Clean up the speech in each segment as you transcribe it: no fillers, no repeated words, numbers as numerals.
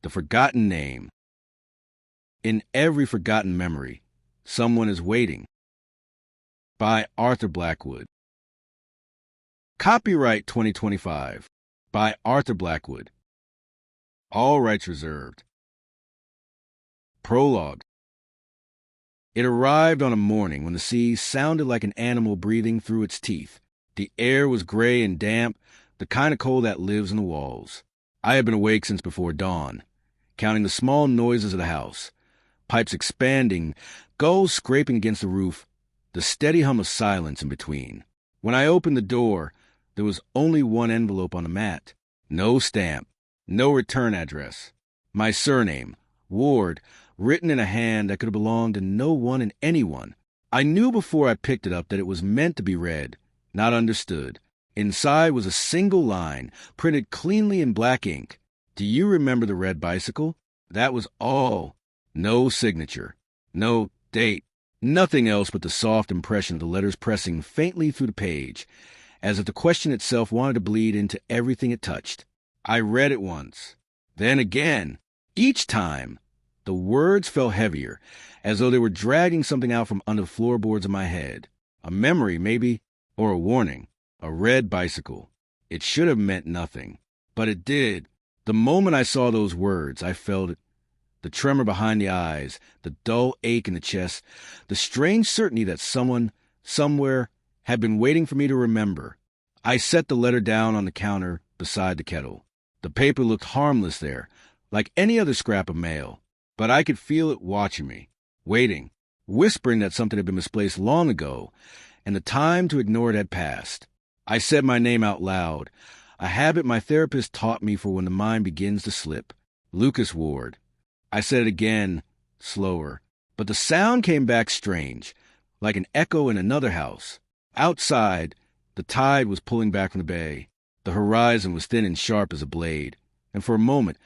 The forgotten name. In every forgotten memory, someone is waiting. By Arthur Blackwood. Copyright 2025 by Arthur Blackwood. All rights reserved. Prologue. It arrived on a morning when the sea sounded like an animal breathing through its teeth. The air was gray and damp, the kind of cold that lives in the walls. I had been awake since before dawn, counting the small noises of the house. Pipes expanding, gulls scraping against the roof, the steady hum of silence in between. When I opened the door, there was only one envelope on the mat. No stamp, no return address. My surname, Ward, written in a hand that could have belonged to no one and anyone. I knew before I picked it up that it was meant to be read, not understood. Inside was a single line, printed cleanly in black ink. Do you remember the red bicycle? That was all. No signature, no date, nothing else but the soft impression of the letters pressing faintly through the page, as if the question itself wanted to bleed into everything it touched. I read it once, then again. Each time, the words fell heavier, as though they were dragging something out from under the floorboards of my head. A memory, maybe, or a warning. A red bicycle. It should have meant nothing, but it did. The moment I saw those words, I felt it. The tremor behind the eyes, the dull ache in the chest, the strange certainty that someone, somewhere, had been waiting for me to remember. I set the letter down on the counter beside the kettle. The paper looked harmless there, like any other scrap of mail, but I could feel it watching me, waiting, whispering that something had been misplaced long ago, and the time to ignore it had passed. I said my name out loud, a habit my therapist taught me for when the mind begins to slip. Lucas Ward. I said it again, slower, but the sound came back strange, like an echo in another house. Outside, the tide was pulling back from the bay. The horizon was thin and sharp as a blade, and for a moment,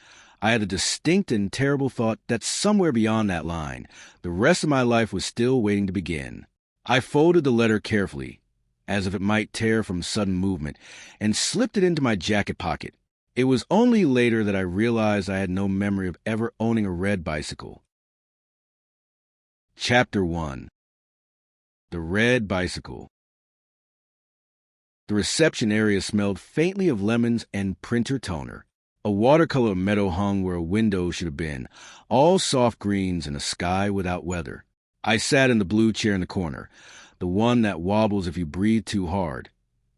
I had a distinct and terrible thought that somewhere beyond that line, the rest of my life was still waiting to begin. I folded the letter carefully, as if it might tear from sudden movement, and slipped it into my jacket pocket. It was only later that I realized I had no memory of ever owning a red bicycle. Chapter 1. The Red Bicycle. The reception area smelled faintly of lemons and printer toner. A watercolor meadow hung where a window should have been, all soft greens and a sky without weather. I sat in the blue chair in the corner, the one that wobbles if you breathe too hard,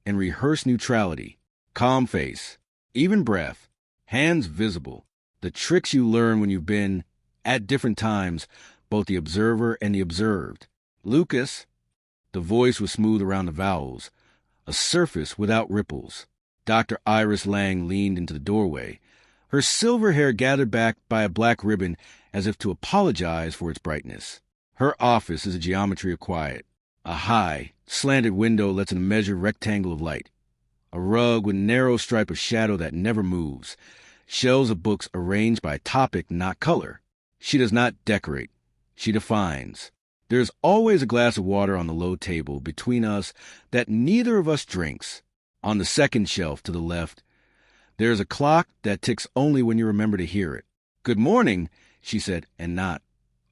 and rehearsed neutrality, calm face, even breath, hands visible, the tricks you learn when you've been, at different times, both the observer and the observed. Lucas. The voice was smooth around the vowels, a surface without ripples. Dr. Iris Lang leaned into the doorway, her silver hair gathered back by a black ribbon as if to apologize for its brightness. Her office is a geometry of quiet. A high, slanted window lets in a measured rectangle of light. A rug with narrow stripe of shadow that never moves. Shelves of books arranged by topic, not color. She does not decorate. She defines. There is always a glass of water on the low table between us that neither of us drinks. On the second shelf to the left, there is a clock that ticks only when you remember to hear it. "Good morning," she said, and not,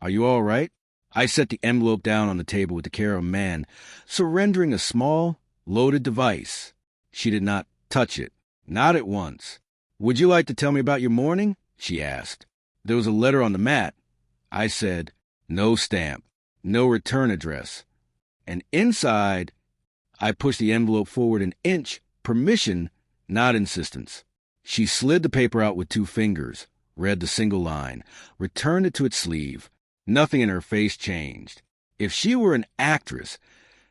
"Are you all right?" I set the envelope down on the table with the care of a man, surrendering a small, loaded device. She did not touch it, not at once. "Would you like to tell me about your morning?" she asked. There was a letter on the mat. I said, "No stamp, no return address." And inside, I pushed the envelope forward an inch, permission, not insistence. She slid the paper out with 2 fingers, read the single line, returned it to its sleeve. Nothing in her face changed. If she were an actress,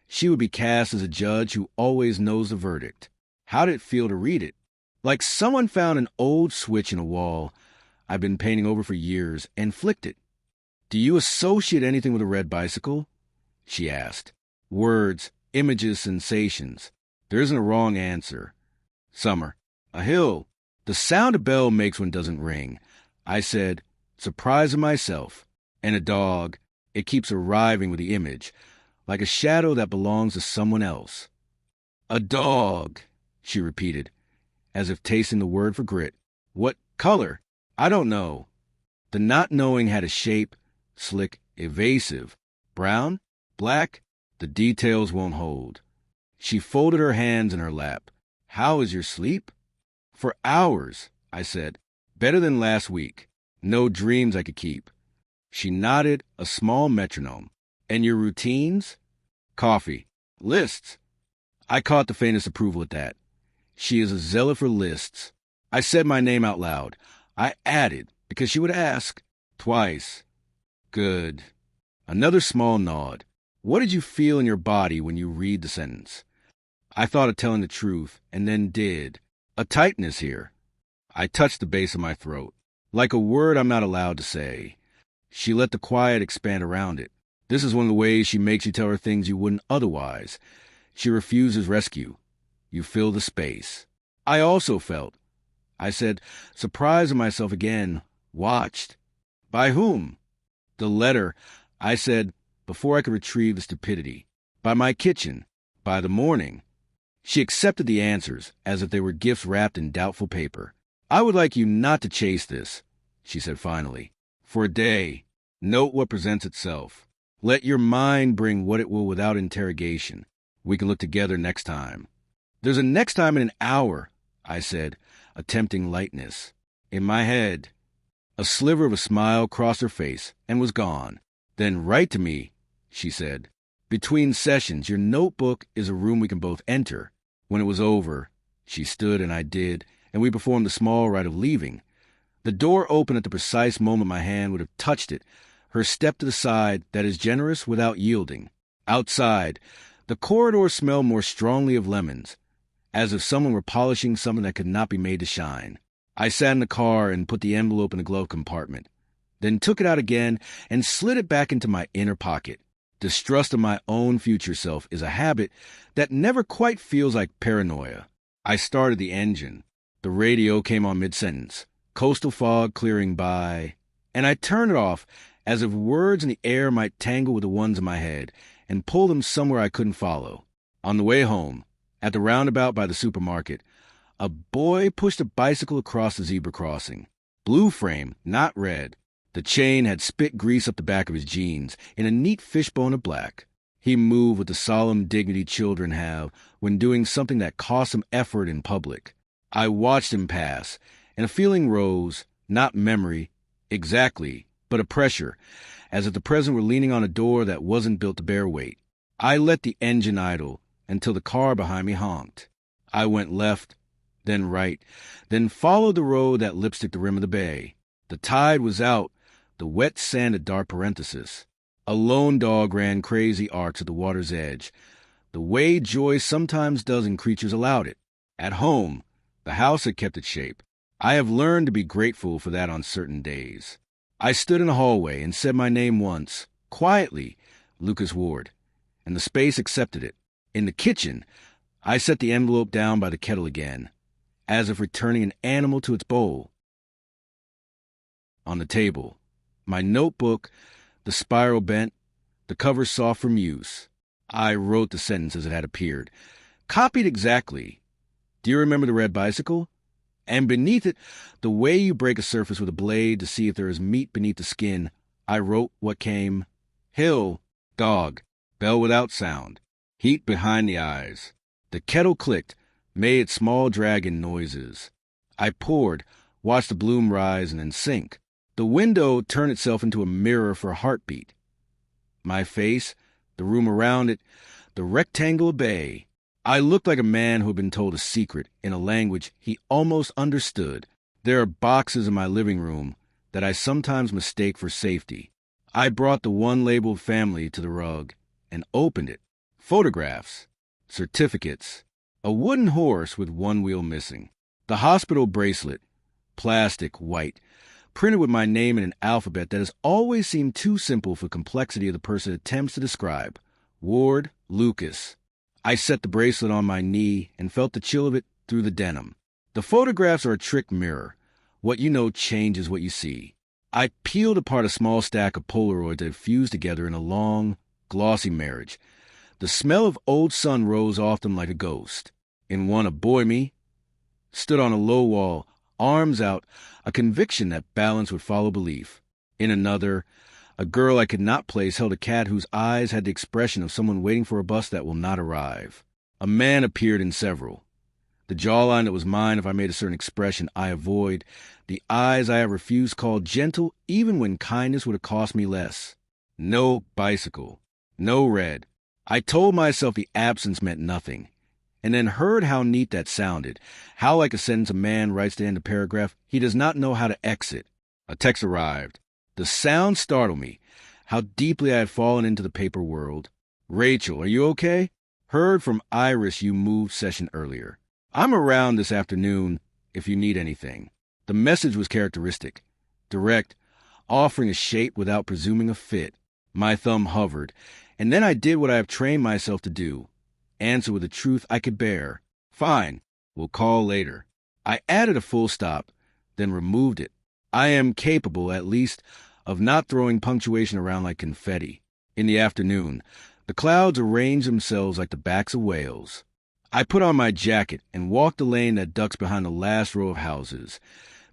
she would be cast as a judge who always knows the verdict. How did it feel to read it? Like someone found an old switch in a wall I've been painting over for years and flicked it. "Do you associate anything with a red bicycle?" she asked. Words, images, sensations. There isn't a wrong answer. Summer. A hill. The sound a bell makes when it doesn't ring. I said, surprising myself. And a dog. It keeps arriving with the image, like a shadow that belongs to someone else. "A dog," she repeated, as if tasting the word for grit. "What color?" I don't know. The not knowing had a shape, slick, evasive. Brown? Black? The details won't hold. She folded her hands in her lap. How is your sleep? For hours, I said. Better than last week. No dreams I could keep. She nodded, a small metronome. And your routines? Coffee. Lists. I caught the faintest approval at that. She is a zealot for lists. I said my name out loud. I added, because she would ask. Twice. Good. Another small nod. What did you feel in your body when you read the sentence? I thought of telling the truth, and then did. A tightness here. I touched the base of my throat, like a word I'm not allowed to say. She let the quiet expand around it. This is one of the ways she makes you tell her things you wouldn't otherwise. She refuses rescue. You fill the space. I also felt. I said, surprising myself again, watched. By whom? The letter, I said, before I could retrieve the stupidity. By my kitchen. By the morning. She accepted the answers, as if they were gifts wrapped in doubtful paper. I would like you not to chase this, she said finally. For a day, note what presents itself. Let your mind bring what it will without interrogation. We can look together next time. There's a next time in an hour, I said, attempting lightness. In my head. A sliver of a smile crossed her face and was gone. Then write to me, she said. Between sessions, your notebook is a room we can both enter. When it was over, she stood and I did, and we performed the small rite of leaving. The door opened at the precise moment my hand would have touched it, her step to the side that is generous without yielding. Outside, the corridor smelled more strongly of lemons, as if someone were polishing something that could not be made to shine. I sat in the car and put the envelope in the glove compartment, then took it out again and slid it back into my inner pocket. Distrust of my own future self is a habit that never quite feels like paranoia. I started the engine. The radio came on mid-sentence, coastal fog clearing by, and I turned it off as if words in the air might tangle with the ones in my head and pull them somewhere I couldn't follow. On the way home, at the roundabout by the supermarket, a boy pushed a bicycle across the zebra crossing. Blue frame, not red. The chain had spit grease up the back of his jeans in a neat fishbone of black. He moved with the solemn dignity children have when doing something that costs them effort in public. I watched him pass, and a feeling rose, not memory, exactly, but a pressure, as if the present were leaning on a door that wasn't built to bear weight. I let the engine idle until the car behind me honked. I went left, then right, then followed the road that lipsticked the rim of the bay. The tide was out, the wet sand a dark parenthesis. A lone dog ran crazy arcs at the water's edge, the way joy sometimes does in creatures allowed it. At home, the house had kept its shape. I have learned to be grateful for that on certain days. I stood in the hallway and said my name once, quietly, Lucas Ward, and the space accepted it. In the kitchen, I set the envelope down by the kettle again, as if returning an animal to its bowl. On the table, my notebook, the spiral bent, the cover soft from use. I wrote the sentence as it had appeared, copied exactly. Do you remember the red bicycle? And beneath it, the way you break a surface with a blade to see if there is meat beneath the skin, I wrote what came. Hill, dog, bell without sound, heat behind the eyes. The kettle clicked, made small dragon noises. I poured, watched the bloom rise and then sink. The window turned itself into a mirror for a heartbeat. My face, the room around it, the rectangle of bay. I looked like a man who had been told a secret in a language he almost understood. There are boxes in my living room that I sometimes mistake for safety. I brought the one labeled family to the rug and opened it. Photographs, certificates, a wooden horse with one wheel missing, the hospital bracelet, plastic, white, printed with my name in an alphabet that has always seemed too simple for the complexity of the person it attempts to describe. Ward Lucas. I set the bracelet on my knee and felt the chill of it through the denim. The photographs are a trick mirror. What you know changes what you see. I peeled apart a small stack of Polaroids that had fused together in a long, glossy marriage. The smell of old sun rose off them like a ghost. In one, a boy me stood on a low wall, arms out, a conviction that balance would follow belief. In another, a girl I could not place held a cat whose eyes had the expression of someone waiting for a bus that will not arrive. A man appeared in several. The jawline that was mine if I made a certain expression I avoid. The eyes I have refused called gentle even when kindness would have cost me less. No bicycle. No red. I told myself the absence meant nothing, and then heard how neat that sounded, how like a sentence a man writes to end a paragraph he does not know how to exit. A text arrived. The sound startled me, how deeply I had fallen into the paper world. Rachel, are you okay? Heard from Iris you moved session earlier. I'm around this afternoon if you need anything. The message was characteristic, direct, offering a shape without presuming a fit. My thumb hovered, and then I did what I have trained myself to do. Answer with a truth I could bear. Fine, we'll call later. I added a full stop, then removed it. I am capable, at least, of not throwing punctuation around like confetti. In the afternoon, the clouds arranged themselves like the backs of whales. I put on my jacket and walked the lane that ducks behind the last row of houses,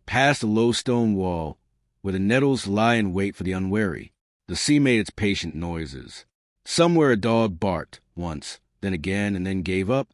past the low stone wall where the nettles lie in wait for the unwary. The sea made its patient noises. Somewhere a dog barked once, then again, and then gave up,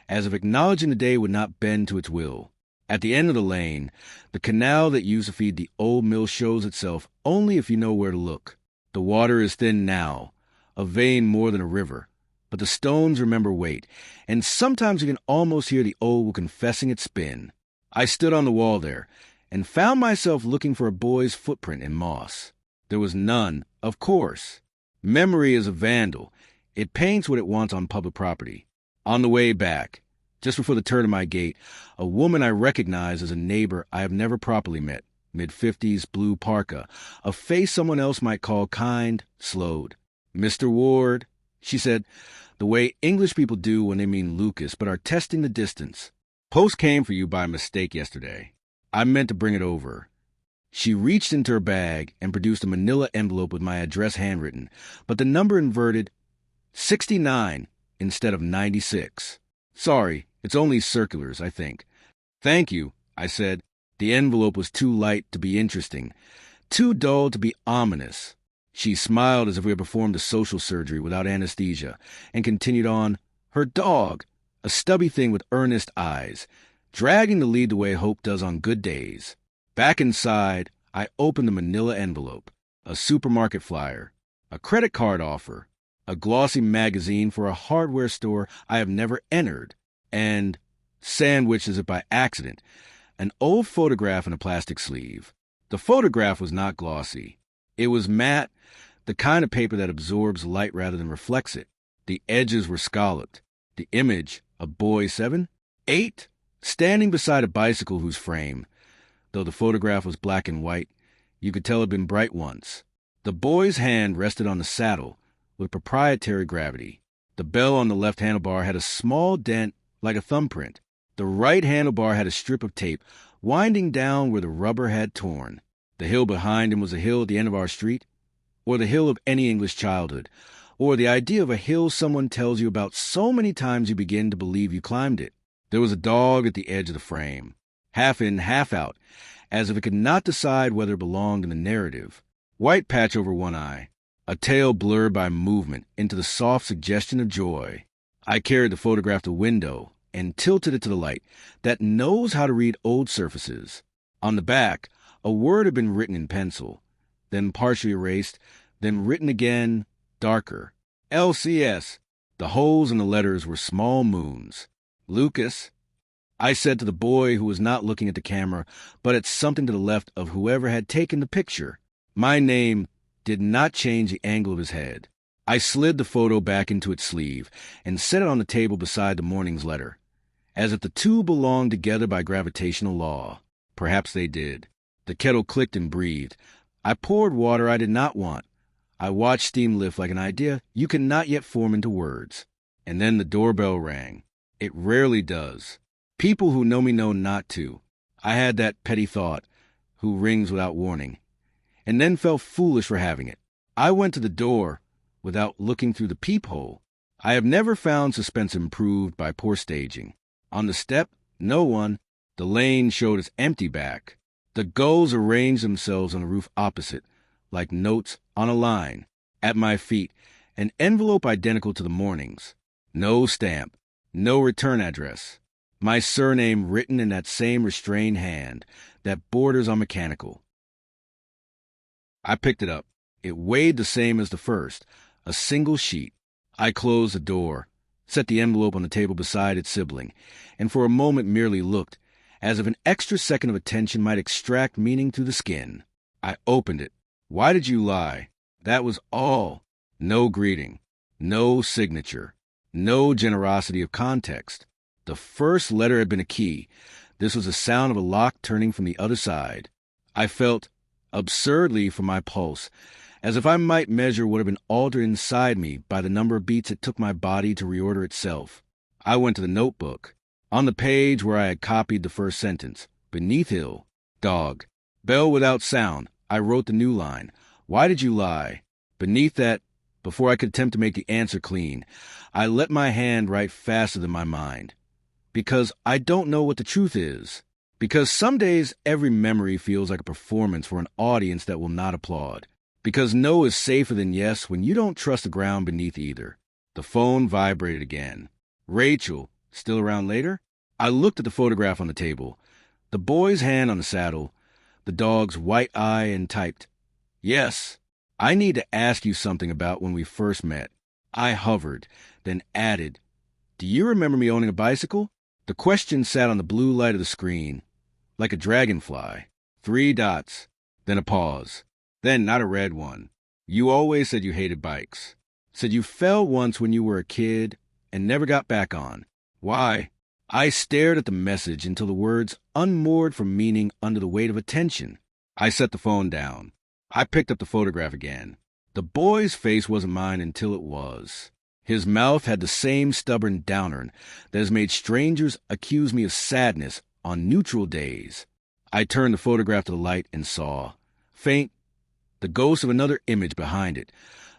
as if acknowledging the day would not bend to its will. At the end of the lane, the canal that used to feed the old mill shows itself only if you know where to look. The water is thin now, a vein more than a river, but the stones remember weight, and sometimes you can almost hear the old confessing its spin. I stood on the wall there, and found myself looking for a boy's footprint in moss. There was none, of course. Memory is a vandal. It paints what it wants on public property. On the way back, just before the turn of my gate, a woman I recognized as a neighbor I have never properly met, mid-50s, blue parka, a face someone else might call kind, slowed. "Mr. Ward," she said, the way English people do when they mean Lucas, but are testing the distance. "Post came for you by mistake yesterday. I meant to bring it over." She reached into her bag and produced a manila envelope with my address handwritten, but the number inverted, 69 instead of 96. "Sorry, it's only circulars, I think." "Thank you," I said. The envelope was too light to be interesting, too dull to be ominous. She smiled as if we had performed a social surgery without anesthesia, and continued on, "Her dog, a stubby thing with earnest eyes, dragging to lead the way hope does on good days." Back inside, I opened the manila envelope, a supermarket flyer, a credit card offer, a glossy magazine for a hardware store I have never entered, and, sandwiched as if by accident, an old photograph in a plastic sleeve. The photograph was not glossy. It was matte, the kind of paper that absorbs light rather than reflects it. The edges were scalloped. The image, a boy 7, 8, standing beside a bicycle whose frame, though the photograph was black and white, you could tell it had been bright once. The boy's hand rested on the saddle with proprietary gravity. The bell on the left handlebar had a small dent like a thumbprint. The right handlebar had a strip of tape winding down where the rubber had torn. The hill behind him was a hill at the end of our street, or the hill of any English childhood, or the idea of a hill someone tells you about so many times you begin to believe you climbed it. There was a dog at the edge of the frame, half in, half out, as if it could not decide whether it belonged in the narrative. White patch over one eye, a tail blurred by movement into the soft suggestion of joy. I carried the photograph to the window and tilted it to the light that knows how to read old surfaces. On the back, a word had been written in pencil, then partially erased, then written again, darker. LCS. The holes in the letters were small moons. "Lucas," I said to the boy who was not looking at the camera, but at something to the left of whoever had taken the picture. My name did not change the angle of his head. I slid the photo back into its sleeve and set it on the table beside the morning's letter, as if the two belonged together by gravitational law. Perhaps they did. The kettle clicked and breathed. I poured water I did not want. I watched steam lift like an idea you cannot yet form into words. And then the doorbell rang. It rarely does. People who know me know not to. I had that petty thought, who rings without warning, and then felt foolish for having it. I went to the door without looking through the peephole. I have never found suspense improved by poor staging. On the step, no one. The lane showed its empty back. The gulls arranged themselves on the roof opposite, like notes on a line. At my feet, an envelope identical to the morning's. No stamp, no return address. My surname written in that same restrained hand that borders on mechanical. I picked it up. It weighed the same as the first, a single sheet. I closed the door, set the envelope on the table beside its sibling, and for a moment merely looked, as if an extra second of attention might extract meaning through the skin. I opened it. Why did you lie? That was all. No greeting, no signature, no generosity of context. The first letter had been a key. This was the sound of a lock turning from the other side. I felt, absurdly from my pulse, as if I might measure what had been altered inside me by the number of beats it took my body to reorder itself. I went to the notebook. On the page where I had copied the first sentence, beneath hill, dog, bell without sound, I wrote the new line. Why did you lie? Beneath that, before I could attempt to make the answer clean, I let my hand write faster than my mind. Because I don't know what the truth is. Because some days every memory feels like a performance for an audience that will not applaud. Because no is safer than yes when you don't trust the ground beneath either. The phone vibrated again. Rachel, still around later? I looked at the photograph on the table. The boy's hand on the saddle, the dog's white eye, and typed, "Yes, I need to ask you something about when we first met." I hovered, then added, "Do you remember me owning a bicycle?" The question sat on the blue light of the screen, like a dragonfly. 3 dots, then a pause. Then not a red one. "You always said you hated bikes. Said you fell once when you were a kid and never got back on. Why?" I stared at the message until the words unmoored from meaning under the weight of attention. I set the phone down. I picked up the photograph again. The boy's face wasn't mine until it was. His mouth had the same stubborn downer that has made strangers accuse me of sadness on neutral days. I turned the photograph to the light and saw, faint, the ghost of another image behind it,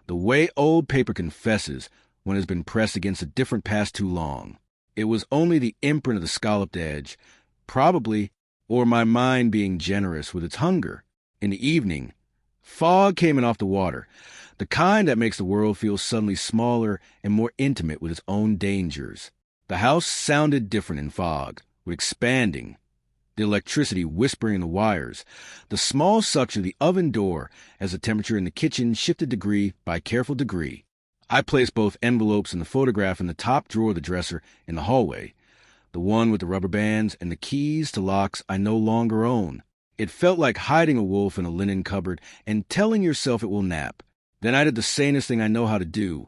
the way old paper confesses when it has been pressed against a different past too long. It was only the imprint of the scalloped edge, probably, or my mind being generous with its hunger. In the evening, fog came in off the water, the kind that makes the world feel suddenly smaller and more intimate with its own dangers. The house sounded different in fog, with expanding, the electricity whispering in the wires, the small suction of the oven door as the temperature in the kitchen shifted degree by careful degree. I placed both envelopes and the photograph in the top drawer of the dresser in the hallway, the one with the rubber bands and the keys to locks I no longer own. It felt like hiding a wolf in a linen cupboard and telling yourself it will nap. Then I did the sanest thing I know how to do.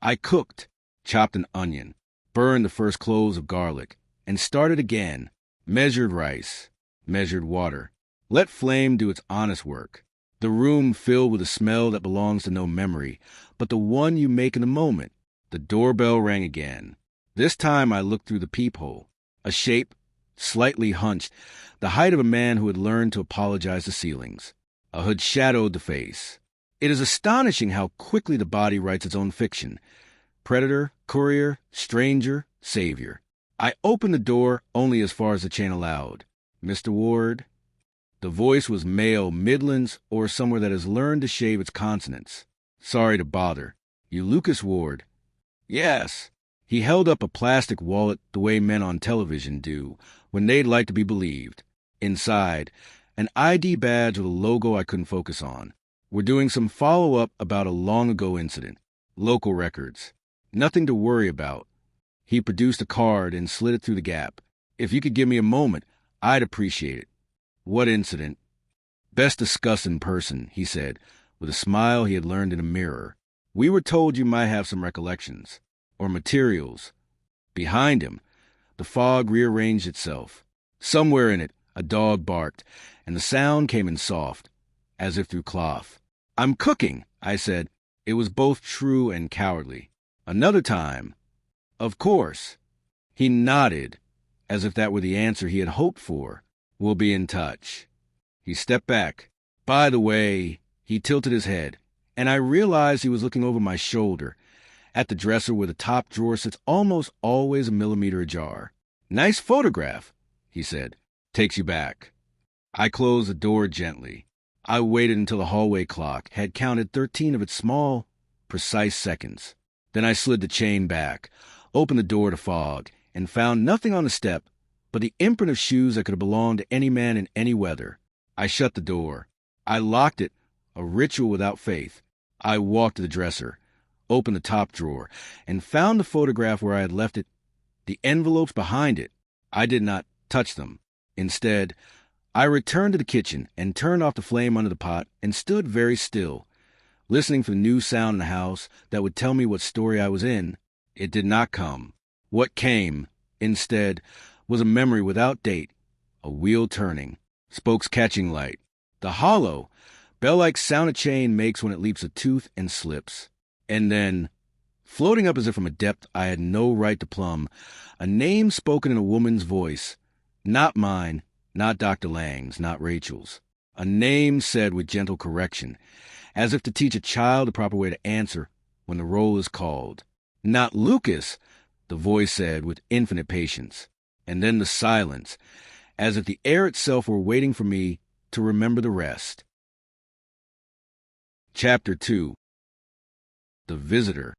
I cooked, chopped an onion, burned the first cloves of garlic, and started again. Measured rice, measured water. Let flame do its honest work. The room filled with a smell that belongs to no memory, but the one you make in the moment. The doorbell rang again. This time I looked through the peephole. A shape, slightly hunched, the height of a man who had learned to apologize to ceilings. A hood shadowed the face. It is astonishing how quickly the body writes its own fiction. Predator, courier, stranger, savior. I opened the door only as far as the chain allowed. "Mr. Ward?" The voice was male, Midlands, or somewhere that has learned to shave its consonants. "Sorry to bother. You Lucas Ward?" "Yes." He held up a plastic wallet the way men on television do when they'd like to be believed. Inside, an ID badge with a logo I couldn't focus on. "We're doing some follow-up about a long-ago incident. Local records. Nothing to worry about." He produced a card and slid it through the gap. "If you could give me a moment, I'd appreciate it." "What incident?" "Best discuss in person," he said, with a smile he had learned in a mirror. "We were told you might have some recollections. Or materials." Behind him, the fog rearranged itself. Somewhere in it, a dog barked, and the sound came in soft, as if through cloth. "I'm cooking," I said. It was both true and cowardly. "Another time." "Of course." He nodded, as if that were the answer he had hoped for. "We'll be in touch." He stepped back. "By the way," he tilted his head, and I realized he was looking over my shoulder, at the dresser where the top drawer sits almost always a millimeter ajar. "Nice photograph," he said. takes you back. I closed the door gently. I waited until the hallway clock had counted 13 of its small, precise seconds. Then I slid the chain back, opened the door to fog, and found nothing on the step but the imprint of shoes that could have belonged to any man in any weather. I shut the door. I locked it, a ritual without faith. I walked to the dresser, opened the top drawer, and found the photograph where I had left it, the envelopes behind it. I did not touch them. Instead, I returned to the kitchen and turned off the flame under the pot and stood very still, listening for the new sound in the house that would tell me what story I was in. It did not come. What came, instead, was a memory without date, a wheel turning, spokes catching light, the hollow, bell-like sound a chain makes when it leaps a tooth and slips. And then, floating up as if from a depth I had no right to plumb, a name spoken in a woman's voice, not mine, not Dr. Lang's, not Rachel's. A name said with gentle correction, as if to teach a child the proper way to answer when the roll is called. Not Lucas, the voice said with infinite patience. And then the silence, as if the air itself were waiting for me to remember the rest. Chapter 2. The Visitor.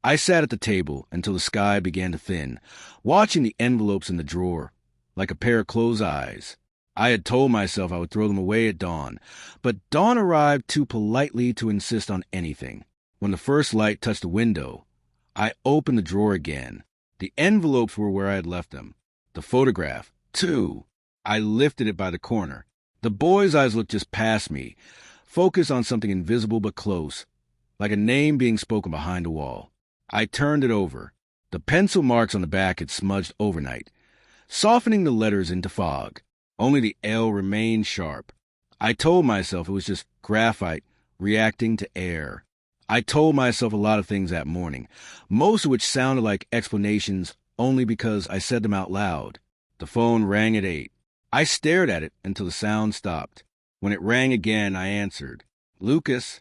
I sat at the table until the sky began to thin, watching the envelopes in the drawer, like a pair of closed eyes. I had told myself I would throw them away at dawn, but dawn arrived too politely to insist on anything. When the first light touched the window, I opened the drawer again. The envelopes were where I had left them. The photograph, too. I lifted it by the corner. The boy's eyes looked just past me, focused on something invisible but close, like a name being spoken behind a wall. I turned it over. The pencil marks on the back had smudged overnight, softening the letters into fog. Only the L remained sharp. I told myself it was just graphite reacting to air. I told myself a lot of things that morning, most of which sounded like explanations only because I said them out loud. The phone rang at 8. I stared at it until the sound stopped. When it rang again, I answered. Lucas.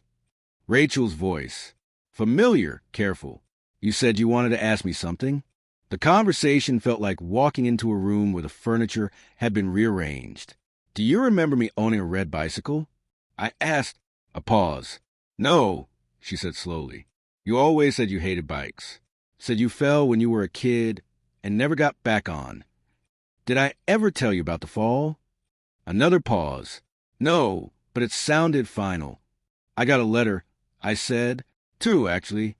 Rachel's voice. Familiar, careful. You said you wanted to ask me something? The conversation felt like walking into a room where the furniture had been rearranged. Do you remember me owning a red bicycle? I asked. A pause. No, she said slowly. You always said you hated bikes. Said you fell when you were a kid and never got back on. Did I ever tell you about the fall? Another pause. No, but it sounded final. I got a letter, I said. 2, actually.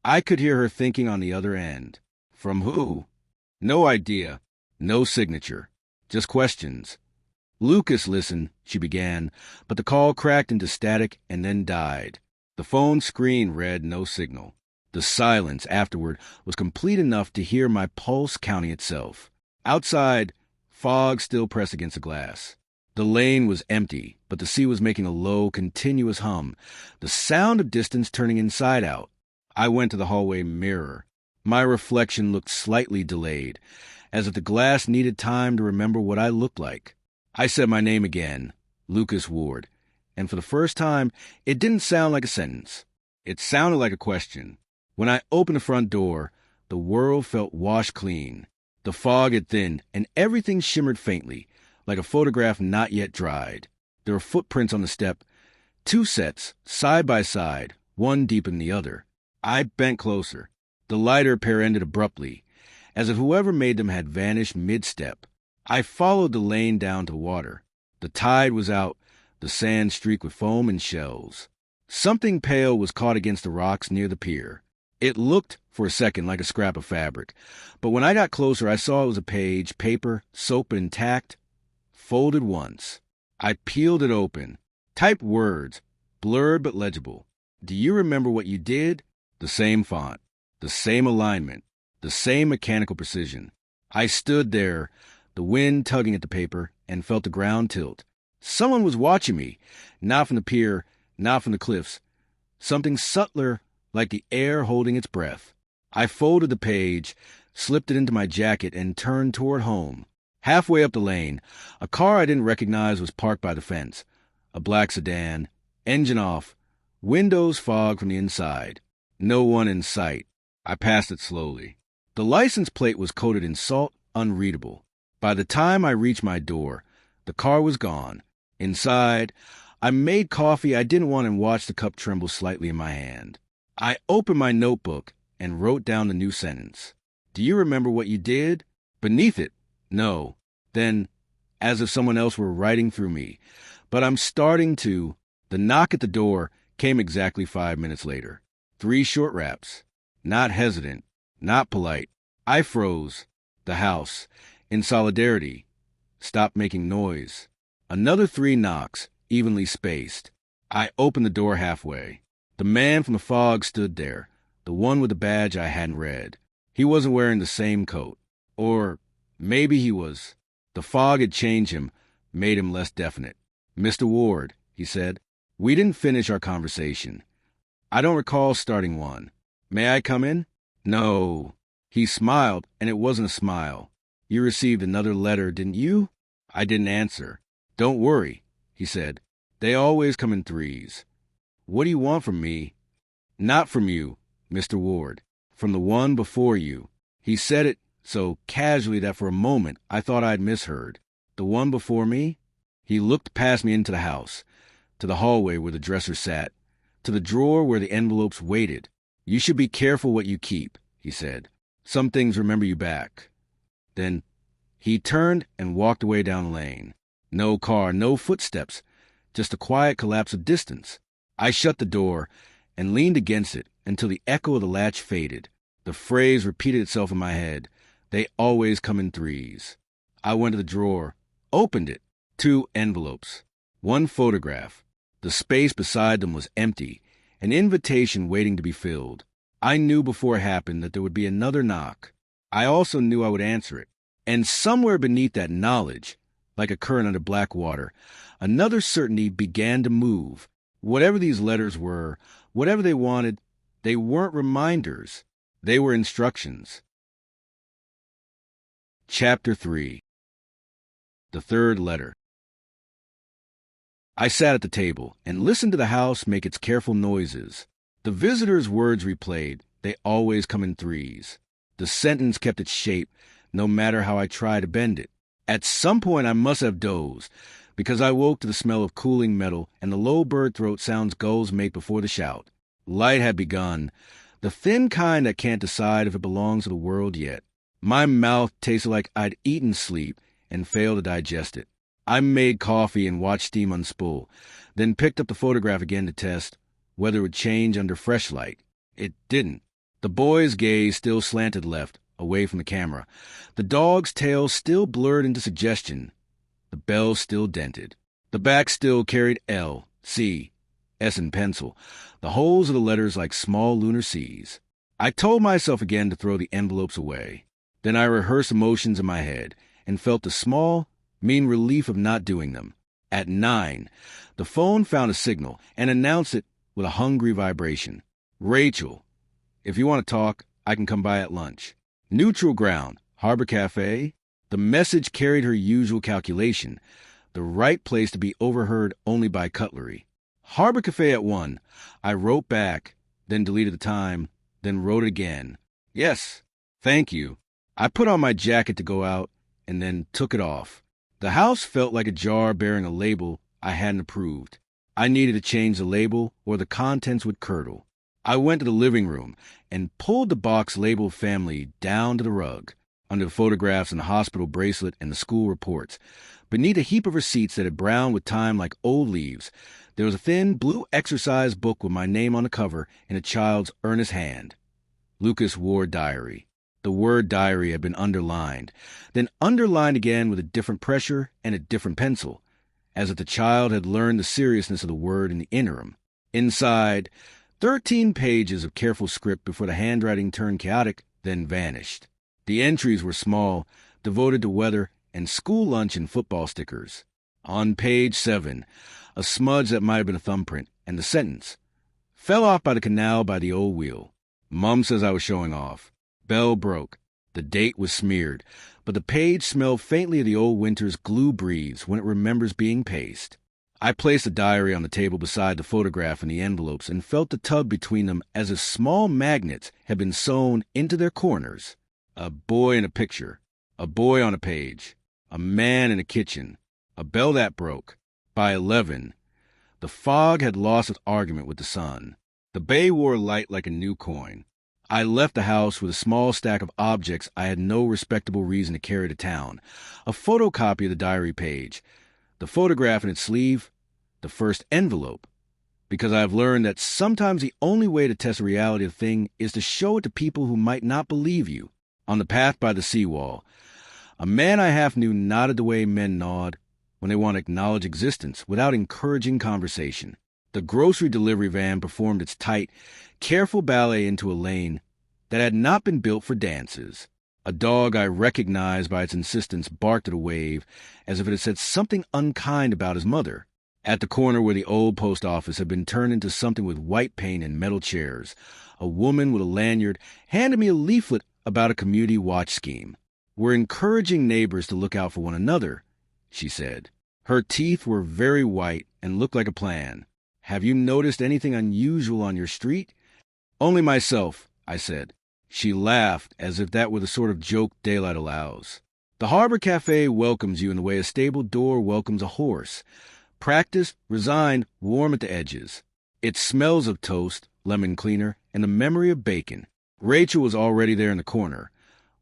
I could hear her thinking on the other end. From who? No idea. No signature. Just questions. Lucas listened, she began, but the call cracked into static and then died. The phone screen read no signal. The silence afterward was complete enough to hear my pulse counting itself. Outside, fog still pressed against the glass. The lane was empty, but the sea was making a low, continuous hum, the sound of distance turning inside out. I went to the hallway mirror. My reflection looked slightly delayed, as if the glass needed time to remember what I looked like. I said my name again, Lucas Ward, and for the first time, it didn't sound like a sentence. It sounded like a question. When I opened the front door, the world felt washed clean. The fog had thinned, and everything shimmered faintly, like a photograph not yet dried. There were footprints on the step, 2 sets, side by side, one deeper than the other. I bent closer. The lighter pair ended abruptly, as if whoever made them had vanished mid-step. I followed the lane down to water. The tide was out, the sand streaked with foam and shells. Something pale was caught against the rocks near the pier. It looked, for a second, like a scrap of fabric, but when I got closer, I saw it was a page, paper, soaked but intact, folded once. I peeled it open. Typed words, blurred but legible. Do you remember what you did? The same font, the same alignment, the same mechanical precision. I stood there, the wind tugging at the paper, and felt the ground tilt. Someone was watching me, not from the pier, not from the cliffs. Something subtler, like the air holding its breath. I folded the page, slipped it into my jacket, and turned toward home. Halfway up the lane, a car I didn't recognize was parked by the fence. A black sedan, engine off, windows fogged from the inside. No one in sight. I passed it slowly. The license plate was coated in salt, unreadable. By the time I reached my door, the car was gone. Inside, I made coffee I didn't want and watched the cup tremble slightly in my hand. I opened my notebook and wrote down the new sentence. Do you remember what you did? Beneath it, no. Then, as if someone else were writing through me. But I'm starting to. The knock at the door came exactly 5 minutes later. 3 short raps. Not hesitant, not polite. I froze. The house, in solidarity, stopped making noise. Another 3 knocks, evenly spaced. I opened the door halfway. The man from the fog stood there, the one with the badge I hadn't read. He wasn't wearing the same coat. Or maybe he was. The fog had changed him, made him less definite. Mr. Ward, he said, we didn't finish our conversation. I don't recall starting one. May I come in? No. He smiled, and it wasn't a smile. You received another letter, didn't you? I didn't answer. Don't worry, he said. They always come in 3s. What do you want from me? Not from you, Mr. Ward. From the one before you. He said it so casually that for a moment I thought I'd misheard. The one before me? He looked past me into the house, to the hallway where the dresser sat, to the drawer where the envelopes waited. You should be careful what you keep, he said. Some things remember you back. Then he turned and walked away down the lane. No car, no footsteps, just a quiet collapse of distance. I shut the door and leaned against it until the echo of the latch faded. The phrase repeated itself in my head. They always come in 3s. I went to the drawer, opened it. 2 envelopes. 1 photograph. The space beside them was empty, an invitation waiting to be filled. I knew before it happened that there would be another knock. I also knew I would answer it. And somewhere beneath that knowledge, like a current under black water, another certainty began to move. Whatever these letters were, whatever they wanted, they weren't reminders. They were instructions. Chapter 3. The third letter. I sat at the table and listened to the house make its careful noises. The visitor's words replayed. They always come in 3s. The sentence kept its shape, no matter how I tried to bend it. At some point I must have dozed, because I woke to the smell of cooling metal and the low bird throat sounds gulls make before the shout. Light had begun, the thin kind that can't decide if it belongs to the world yet. My mouth tasted like I'd eaten sleep and failed to digest it. I made coffee and watched steam unspool, then picked up the photograph again to test whether it would change under fresh light. It didn't. The boy's gaze still slanted left, away from the camera. The dog's tail still blurred into suggestion. The bell still dented. The back still carried L, C, S in pencil, the holes of the letters like small lunar seas. I told myself again to throw the envelopes away. Then I rehearsed emotions in my head and felt the small, mean relief of not doing them. At 9, the phone found a signal and announced it with a hungry vibration. Rachel, if you want to talk, I can come by at lunch. Neutral ground, Harbor Cafe. The message carried her usual calculation, the right place to be overheard only by cutlery. Harbor Cafe at 1. I wrote back, then deleted the time, then wrote again. Yes, thank you. I put on my jacket to go out and then took it off. The house felt like a jar bearing a label I hadn't approved. I needed to change the label or the contents would curdle. I went to the living room and pulled the box labeled family down to the rug, under the photographs and the hospital bracelet and the school reports. Beneath a heap of receipts that had browned with time like old leaves, there was a thin blue exercise book with my name on the cover in a child's earnest hand. Lucas Ward Diary. The word diary had been underlined, then underlined again with a different pressure and a different pencil, as if the child had learned the seriousness of the word in the interim. Inside, 13 pages of careful script before the handwriting turned chaotic, then vanished. The entries were small, devoted to weather and school lunch and football stickers. On page 7, a smudge that might have been a thumbprint, and the sentence, "Fell off by the canal by the old wheel. Mom says I was showing off. Bell broke. The date was smeared, but the page smelled faintly of the old winter's glue breeze when it remembers being pasted." I placed the diary on the table beside the photograph and the envelopes and felt the tug between them as if small magnets had been sewn into their corners. A boy in a picture. A boy on a page. A man in a kitchen. A bell that broke. By 11. The fog had lost its argument with the sun. The bay wore light like a new coin. I left the house with a small stack of objects I had no respectable reason to carry to town. A photocopy of the diary page. The photograph in its sleeve. The first envelope. Because I have learned that sometimes the only way to test the reality of a thing is to show it to people who might not believe you. On the path by the seawall, a man I half knew nodded the way men nod when they want to acknowledge existence without encouraging conversation. The grocery delivery van performed its tight, careful ballet into a lane that had not been built for dances. A dog I recognized by its insistence barked at a wave as if it had said something unkind about his mother. At the corner where the old post office had been turned into something with white paint and metal chairs, a woman with a lanyard handed me a leaflet about a community watch scheme. "We're encouraging neighbors to look out for one another," she said. Her teeth were very white and looked like a plan. "Have you noticed anything unusual on your street?" "Only myself," I said. She laughed as if that were the sort of joke daylight allows. "The Harbor Cafe welcomes you in the way a stable door welcomes a horse. Practiced, resigned, warm at the edges. It smells of toast, lemon cleaner, and the memory of bacon." Rachel was already there in the corner,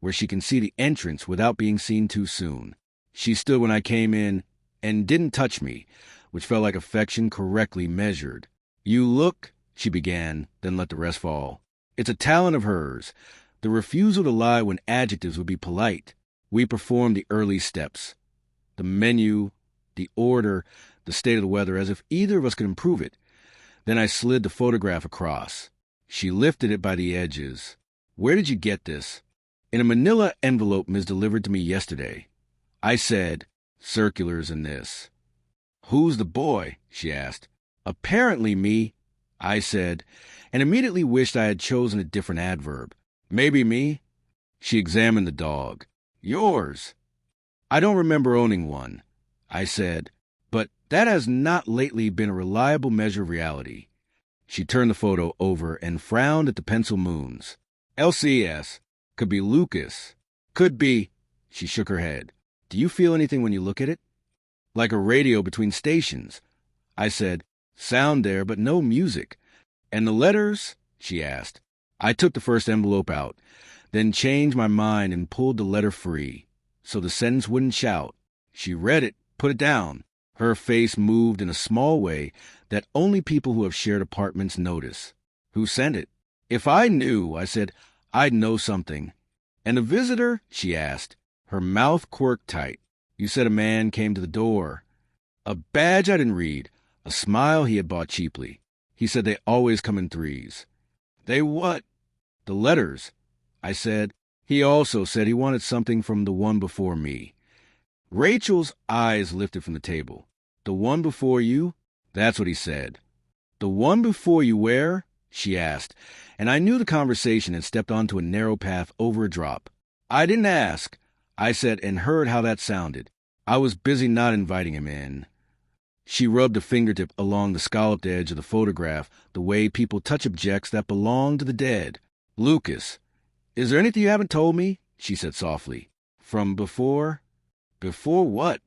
where she can see the entrance without being seen too soon. She stood when I came in and didn't touch me, which felt like affection correctly measured. "You look," she began, then let the rest fall. It's a talent of hers, the refusal to lie when adjectives would be polite. We performed the early steps, the menu, the order, the state of the weather, as if either of us could improve it. Then I slid the photograph across. She lifted it by the edges. "Where did you get this?" "In a manila envelope Ms. delivered to me yesterday." I said, "Circulars and this." "Who's the boy?" she asked. "Apparently me," I said, and immediately wished I had chosen a different adverb. "Maybe me." She examined the dog. "Yours." "I don't remember owning one," I said, "but that has not lately been a reliable measure of reality." She turned the photo over and frowned at the pencil moons. "LCS. Could be Lucas. Could be." She shook her head. "Do you feel anything when you look at it?" "Like a radio between stations." I said, "Sound there, but no music." "And the letters?" she asked. I took the first envelope out, then changed my mind and pulled the letter free, so the sentence wouldn't shout. She read it, put it down. Her face moved in a small way that only people who have shared apartments notice. "Who sent it?" "If I knew," I said, "I'd know something." "And the visitor?" she asked. Her mouth quirked tight. "You said a man came to the door." A badge I didn't read, a smile he had bought cheaply. He said they always come in threes. "They what?" "The letters." I said. He also said he wanted something from the one before me. Rachel's eyes lifted from the table. "The one before you?" "That's what he said." "The one before you where?" she asked, and I knew the conversation had stepped onto a narrow path over a drop. "I didn't ask," I said, and heard how that sounded. I was busy not inviting him in. She rubbed a fingertip along the scalloped edge of the photograph the way people touch objects that belong to the dead. "Lucas, is there anything you haven't told me?" she said softly. "From before?" "Before what?"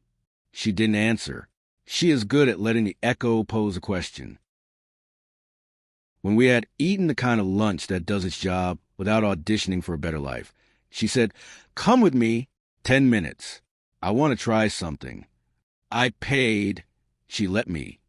She didn't answer. She is good at letting the echo pose a question. When we had eaten the kind of lunch that does its job without auditioning for a better life, she said, "Come with me. 10 minutes. I want to try something." I paid. She let me.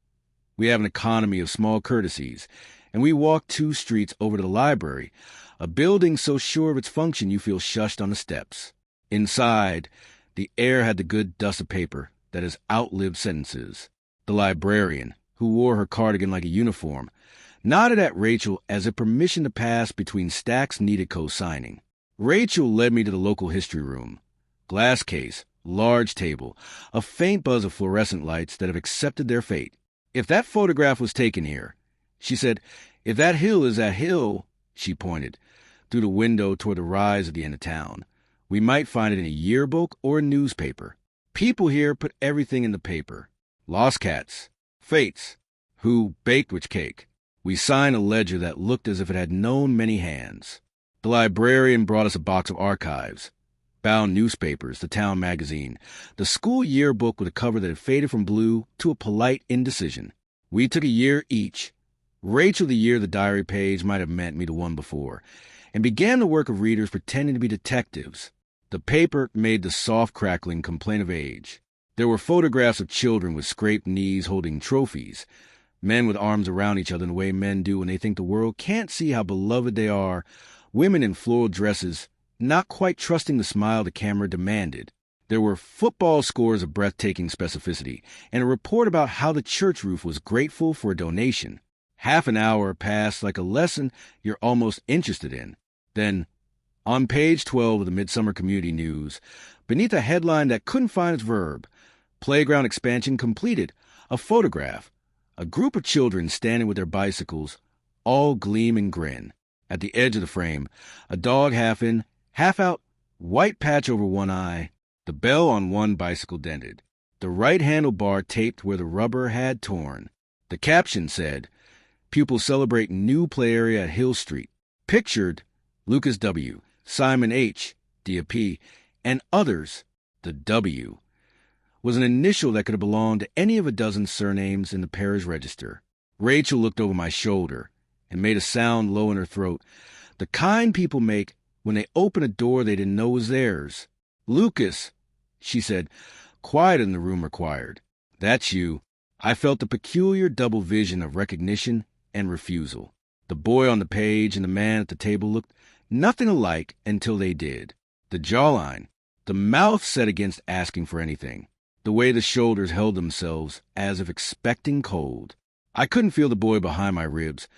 We have an economy of small courtesies, and we walked 2 streets over to the library, a building so sure of its function you feel shushed on the steps. Inside, the air had the good dust of paper that has outlived sentences. The librarian, who wore her cardigan like a uniform, nodded at Rachel as if permission to pass between stacks needed co-signing. Rachel led me to the local history room. Glass case, large table, a faint buzz of fluorescent lights that have accepted their fate. "If that photograph was taken here," she said, "if that hill is that hill," she pointed, through the window toward the rise at the end of town, "we might find it in a yearbook or a newspaper. People here put everything in the paper. Lost cats, fates, who baked which cake. We signed a ledger that looked as if it had known many hands. The librarian brought us a box of archives. Bound newspapers, the town magazine, the school yearbook with a cover that had faded from blue to a polite indecision. We took a year each. Rachel the year the diary page might have meant me the one before, and began the work of readers pretending to be detectives. The paper made the soft crackling complaint of age. There were photographs of children with scraped knees holding trophies, men with arms around each other in the way men do when they think the world can't see how beloved they are, women in floral dresses, not quite trusting the smile the camera demanded. There were football scores of breathtaking specificity, and a report about how the church roof was grateful for a donation. Half an hour passed like a lesson you're almost interested in. Then, on page 12 of the Midsummer Community News, beneath a headline that couldn't find its verb, playground expansion completed, a photograph, a group of children standing with their bicycles, all gleam and grin. At the edge of the frame, a dog half in, half out, white patch over one eye, the bell on one bicycle dented, the right handlebar taped where the rubber had torn. The caption said, "Pupils celebrate new play area at Hill Street." Pictured, Lucas W., Simon H., Diya P., and others. The W was an initial that could have belonged to any of a dozen surnames in the parish register. Rachel looked over my shoulder and made a sound low in her throat, the kind people make when they open a door they didn't know was theirs. "Lucas," she said, quieter than the room required. "That's you." I felt the peculiar double vision of recognition and refusal. The boy on the page and the man at the table looked nothing alike until they did. The jawline, the mouth set against asking for anything, the way the shoulders held themselves as if expecting cold. I couldn't feel the boy behind my ribs,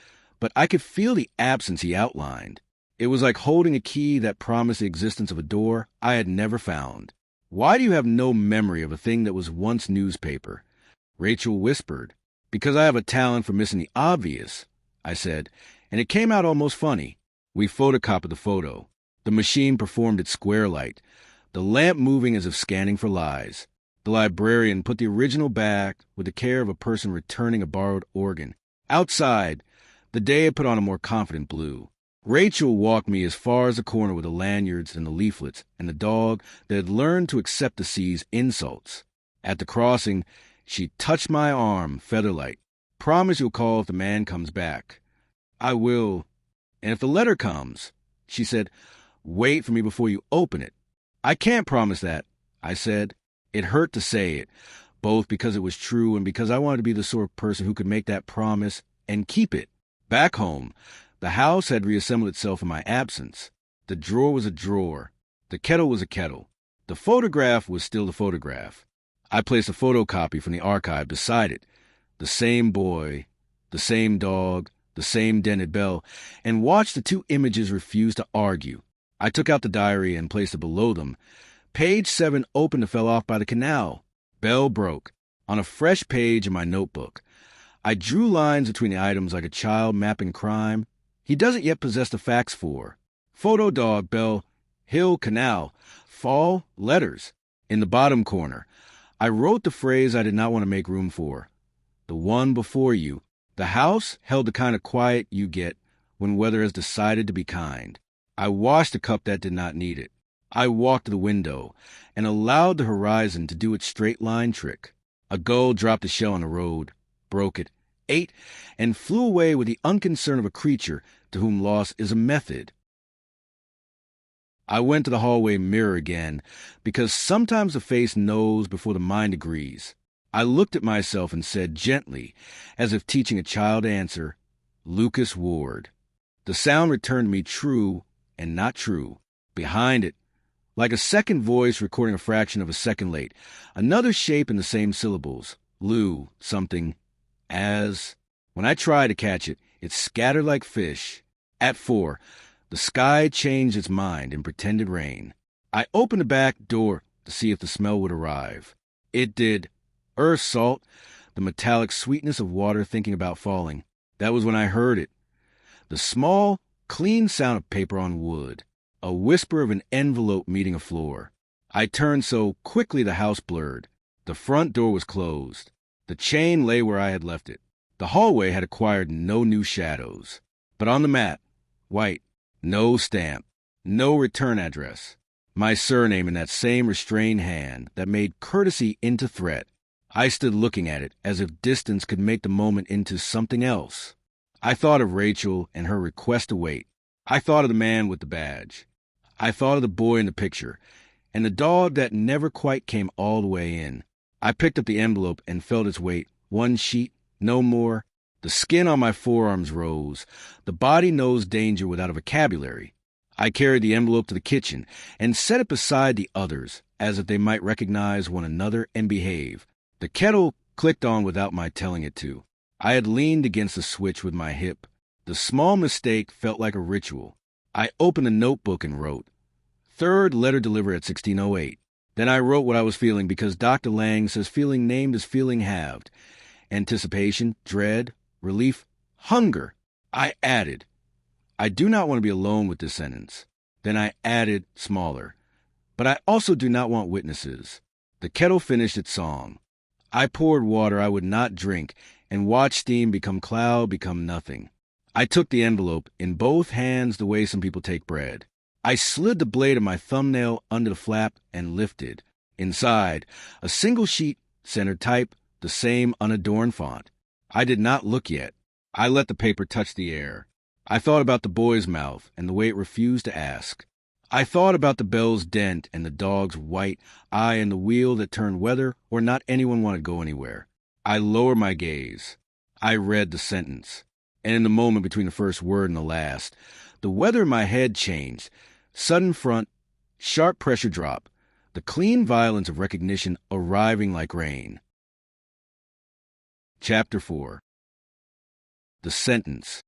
but I could feel the absence he outlined. It was like holding a key that promised the existence of a door I had never found. "Why do you have no memory of a thing that was once newspaper?" Rachel whispered. "Because I have a talent for missing the obvious," I said, and it came out almost funny. We photocopied the photo. The machine performed its square light, the lamp moving as if scanning for lies. The librarian put the original back with the care of a person returning a borrowed organ. Outside, the day had put on a more confident blue. Rachel walked me as far as the corner with the lanyards and the leaflets and the dog that had learned to accept the sea's insults. At the crossing, she touched my arm, featherlight. "Promise you'll call if the man comes back." "I will. And if the letter comes," she said, "wait for me before you open it." "I can't promise that," I said. It hurt to say it, both because it was true and because I wanted to be the sort of person who could make that promise and keep it. Back home, the house had reassembled itself in my absence. The drawer was a drawer. The kettle was a kettle. The photograph was still the photograph. I placed a photocopy from the archive beside it. The same boy, the same dog, the same dented bell, and watched the two images refuse to argue. I took out the diary and placed it below them. Page 7 opened and fell off by the canal. Bell broke. On a fresh page in my notebook, I drew lines between the items like a child mapping crime he doesn't yet possess the facts for. Photo dog, bell, hill, canal, fall, letters. In the bottom corner, I wrote the phrase I did not want to make room for. The one before you. The house held the kind of quiet you get when weather has decided to be kind. I washed the cup that did not need it. I walked to the window and allowed the horizon to do its straight line trick. A gull dropped a shell on the road, broke it, ate, and flew away with the unconcern of a creature to whom loss is a method. I went to the hallway mirror again, because sometimes the face knows before the mind agrees. I looked at myself and said gently, as if teaching a child to answer, "Lucas Ward." The sound returned to me true and not true. Behind it, like a second voice recording a fraction of a second late, another shape in the same syllables, Lou, something, as. When I tried to catch it, it scattered like fish. At 4, the sky changed its mind and pretended rain. I opened the back door to see if the smell would arrive. It did. Earth salt, the metallic sweetness of water thinking about falling. That was when I heard it. The small, clean sound of paper on wood. A whisper of an envelope meeting a floor. I turned so quickly the house blurred. The front door was closed. The chain lay where I had left it. The hallway had acquired no new shadows. But on the mat, white, no stamp, no return address. My surname in that same restrained hand that made courtesy into threat. I stood looking at it as if distance could make the moment into something else. I thought of Rachel and her request to wait. I thought of the man with the badge. I thought of the boy in the picture, and the dog that never quite came all the way in. I picked up the envelope and felt its weight. One sheet, no more. The skin on my forearms rose. The body knows danger without a vocabulary. I carried the envelope to the kitchen and set it beside the others, as if they might recognize one another and behave. The kettle clicked on without my telling it to. I had leaned against the switch with my hip. The small mistake felt like a ritual. I opened the notebook and wrote, "Third letter delivered at 16:08. Then I wrote what I was feeling because Dr. Lang says feeling named is feeling halved. Anticipation, dread, relief, hunger. I added, I do not want to be alone with this sentence. Then I added, smaller, but I also do not want witnesses. The kettle finished its song. I poured water I would not drink and watched steam become cloud, become nothing. I took the envelope in both hands the way some people take bread. I slid the blade of my thumbnail under the flap and lifted. Inside, a single sheet, center type, the same unadorned font. I did not look yet. I let the paper touch the air. I thought about the boy's mouth and the way it refused to ask. I thought about the bell's dent and the dog's white eye and the wheel that turned whether or not anyone wanted to go anywhere. I lowered my gaze. I read the sentence. And in the moment between the first word and the last, the weather in my head changed. Sudden front, sharp pressure drop, the clean violence of recognition arriving like rain. Chapter 4. The Sentence.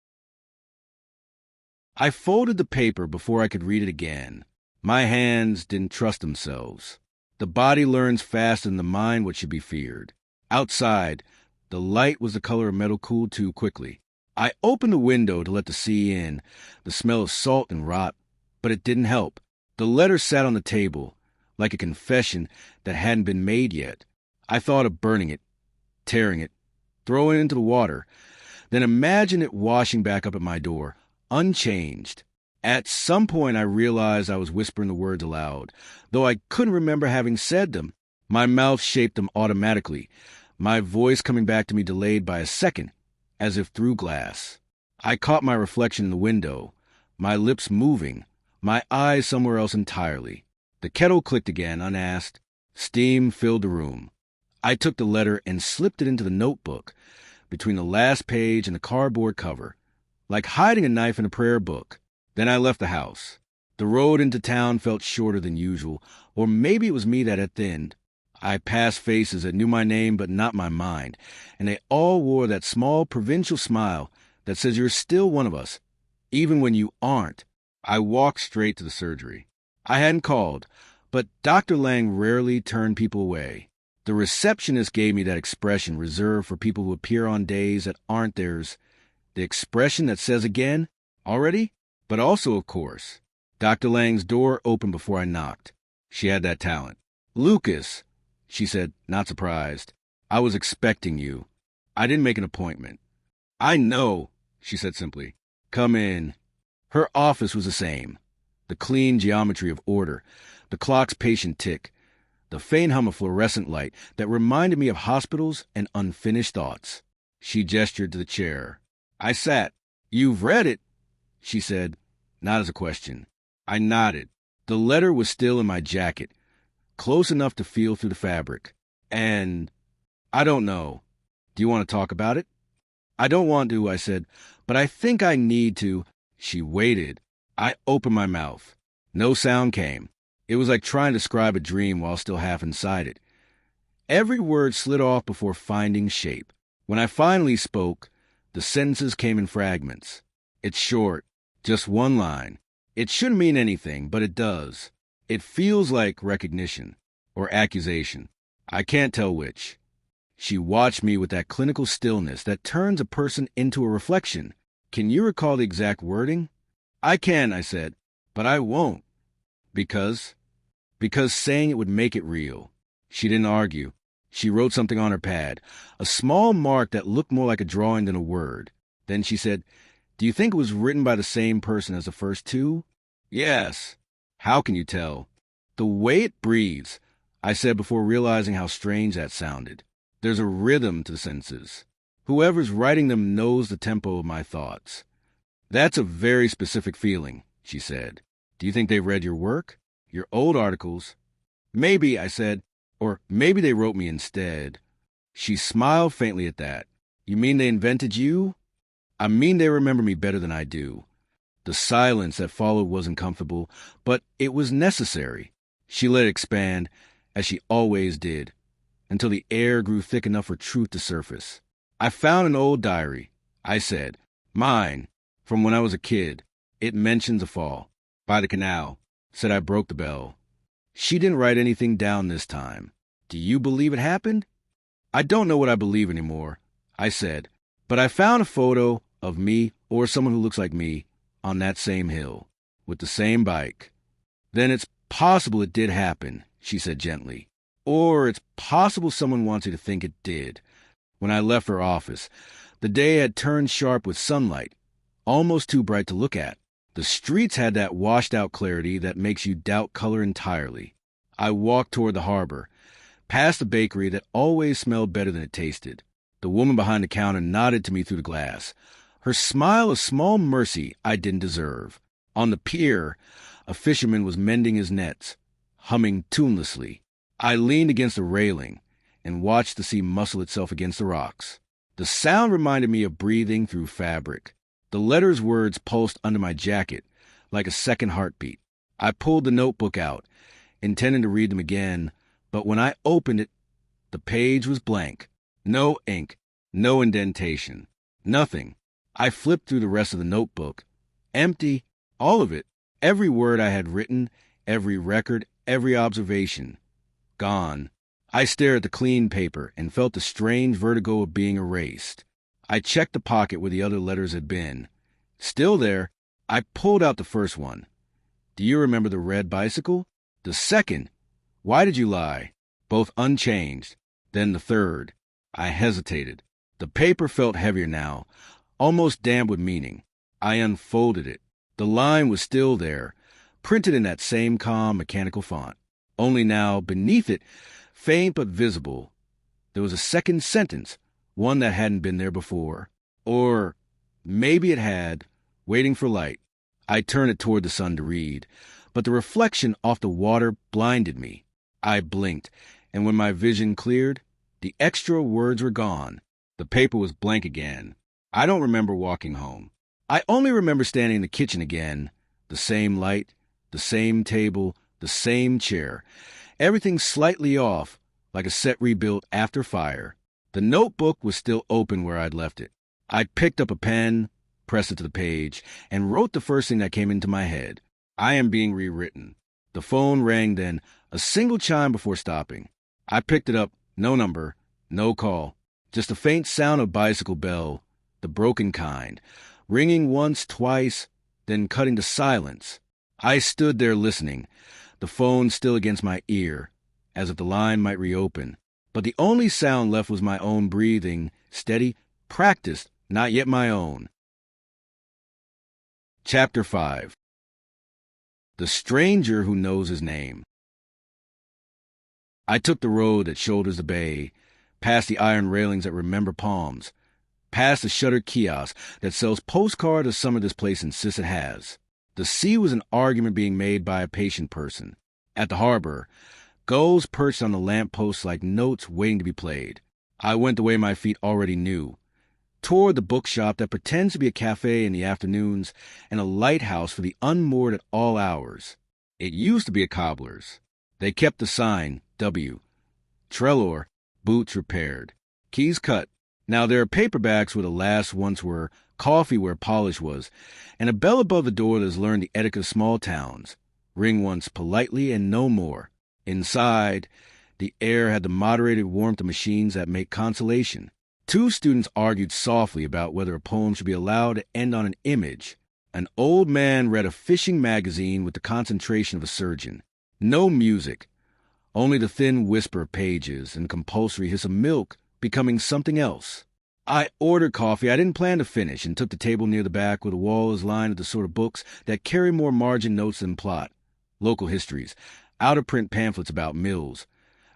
I folded the paper before I could read it again. My hands didn't trust themselves. The body learns faster than the mind what should be feared. Outside, the light was the color of metal cooled too quickly. I opened the window to let the sea in, the smell of salt and rot, but it didn't help. The letter sat on the table, like a confession that hadn't been made yet. I thought of burning it, tearing it, throwing it into the water, then imagine it washing back up at my door, unchanged. At some point I realized I was whispering the words aloud, though I couldn't remember having said them. My mouth shaped them automatically, my voice coming back to me delayed by a second, as if through glass. I caught my reflection in the window, my lips moving, my eyes somewhere else entirely. The kettle clicked again, unasked. Steam filled the room. I took the letter and slipped it into the notebook, between the last page and the cardboard cover, like hiding a knife in a prayer book. Then I left the house. The road into town felt shorter than usual, or maybe it was me that had thinned. I passed faces that knew my name but not my mind, and they all wore that small provincial smile that says you're still one of us, even when you aren't. I walked straight to the surgery. I hadn't called, but Dr. Lang rarely turned people away. The receptionist gave me that expression reserved for people who appear on days that aren't theirs. The expression that says again, already, but also, of course. Dr. Lang's door opened before I knocked. She had that talent. "Lucas," she said, not surprised. "I was expecting you. I didn't make an appointment." "I know," she said simply. "Come in." Her office was the same. The clean geometry of order, the clock's patient tick, the faint hum of fluorescent light that reminded me of hospitals and unfinished thoughts. She gestured to the chair. I sat. "You've read it," she said, not as a question. I nodded. The letter was still in my jacket, close enough to feel through the fabric. "And I don't know. Do you want to talk about it?" "I don't want to," I said, "but I think I need to." She waited. I opened my mouth. No sound came. It was like trying to describe a dream while still half inside it. Every word slid off before finding shape. When I finally spoke, the sentences came in fragments. It's short, just one line. It shouldn't mean anything, but it does. It feels like recognition or accusation. I can't tell which. She watched me with that clinical stillness that turns a person into a reflection. "Can you recall the exact wording?" "I can," I said, "but I won't." Because saying it would make it real. She didn't argue. She wrote something on her pad, a small mark that looked more like a drawing than a word. Then she said, "Do you think it was written by the same person as the first two?" "Yes." "How can you tell?" The way it breathes, I said before realizing how strange that sounded. There's a rhythm to the sentences. Whoever's writing them knows the tempo of my thoughts. That's a very specific feeling, she said. Do you think they've read your work? Your old articles? Maybe, I said, or maybe they wrote me instead. She smiled faintly at that. You mean they invented you? I mean they remember me better than I do. The silence that followed wasn't comfortable, but it was necessary. She let it expand, as she always did, until the air grew thick enough for truth to surface. I found an old diary, I said. Mine, from when I was a kid. It mentions a fall. By the canal. Said I broke the bell. She didn't write anything down this time. Do you believe it happened? I don't know what I believe anymore, I said, but I found a photo of me, or someone who looks like me, on that same hill, with the same bike. Then it's possible it did happen, she said gently. Or it's possible someone wants you to think it did. When I left her office, the day had turned sharp with sunlight, almost too bright to look at. The streets had that washed-out clarity that makes you doubt color entirely. I walked toward the harbor, past the bakery that always smelled better than it tasted. The woman behind the counter nodded to me through the glass, her smile a small mercy I didn't deserve. On the pier, a fisherman was mending his nets, humming tunelessly. I leaned against the railing and watched the sea muscle itself against the rocks. The sound reminded me of breathing through fabric. The letter's words pulsed under my jacket like a second heartbeat. I pulled the notebook out, intending to read them again, but when I opened it, the page was blank. No ink, no indentation, nothing. I flipped through the rest of the notebook. Empty, all of it. Every word I had written, every record, every observation. Gone. I stared at the clean paper and felt the strange vertigo of being erased. I checked the pocket where the other letters had been. Still there, I pulled out the first one. Do you remember the red bicycle? The second. Why did you lie? Both unchanged. Then the third. I hesitated. The paper felt heavier now, almost damp with meaning. I unfolded it. The line was still there, printed in that same calm, mechanical font. Only now, beneath it, faint but visible, there was a second sentence, one that hadn't been there before. Or maybe it had, waiting for light. I turned it toward the sun to read, but the reflection off the water blinded me. I blinked, and when my vision cleared, the extra words were gone. The paper was blank again. I don't remember walking home. I only remember standing in the kitchen again. The same light, the same table, the same chair. Everything slightly off, like a set rebuilt after fire. The notebook was still open where I'd left it. I picked up a pen, pressed it to the page, and wrote the first thing that came into my head. I am being rewritten. The phone rang then, a single chime before stopping. I picked it up, no number, no call. Just a faint sound of bicycle bell, the broken kind, ringing once, twice, then cutting to silence. I stood there listening, the phone still against my ear, as if the line might reopen. But the only sound left was my own breathing, steady, practiced, not yet my own. Chapter 5. The Stranger Who Knows His Name. I took the road that shoulders the bay, past the iron railings that remember palms, past the shuttered kiosk that sells postcards of summer this place insists it has. The sea was an argument being made by a patient person. At the harbor, gulls perched on the lampposts like notes waiting to be played. I went the way my feet already knew, toward the bookshop that pretends to be a cafe in the afternoons and a lighthouse for the unmoored at all hours. It used to be a cobbler's. They kept the sign, W. Trelor, boots repaired. Keys cut. Now there are paperbacks where the last once were, coffee where polish was, and a bell above the door that has learned the etiquette of small towns. Ring once politely and no more. Inside, the air had the moderated warmth of machines that make consolation. Two students argued softly about whether a poem should be allowed to end on an image. An old man read a fishing magazine with the concentration of a surgeon. No music, only the thin whisper of pages and the compulsory hiss of milk becoming something else. I ordered coffee I didn't plan to finish and took the table near the back where the wall is lined with the sort of books that carry more margin notes than plot. Local histories. out-of-print pamphlets about mills,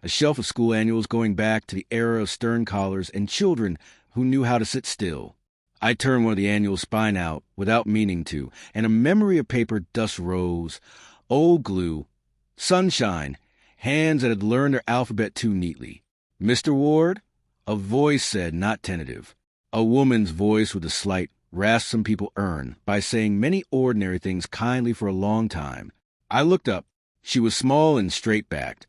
a shelf of school annuals going back to the era of stern collars and children who knew how to sit still. I turned one of the annual spine out without meaning to, and a memory of paper dust rose, old glue, sunshine, hands that had learned their alphabet too neatly. "Mr. Ward?" A voice said, not tentative. A woman's voice with a slight rasp some people earn by saying many ordinary things kindly for a long time. I looked up. She was small and straight-backed,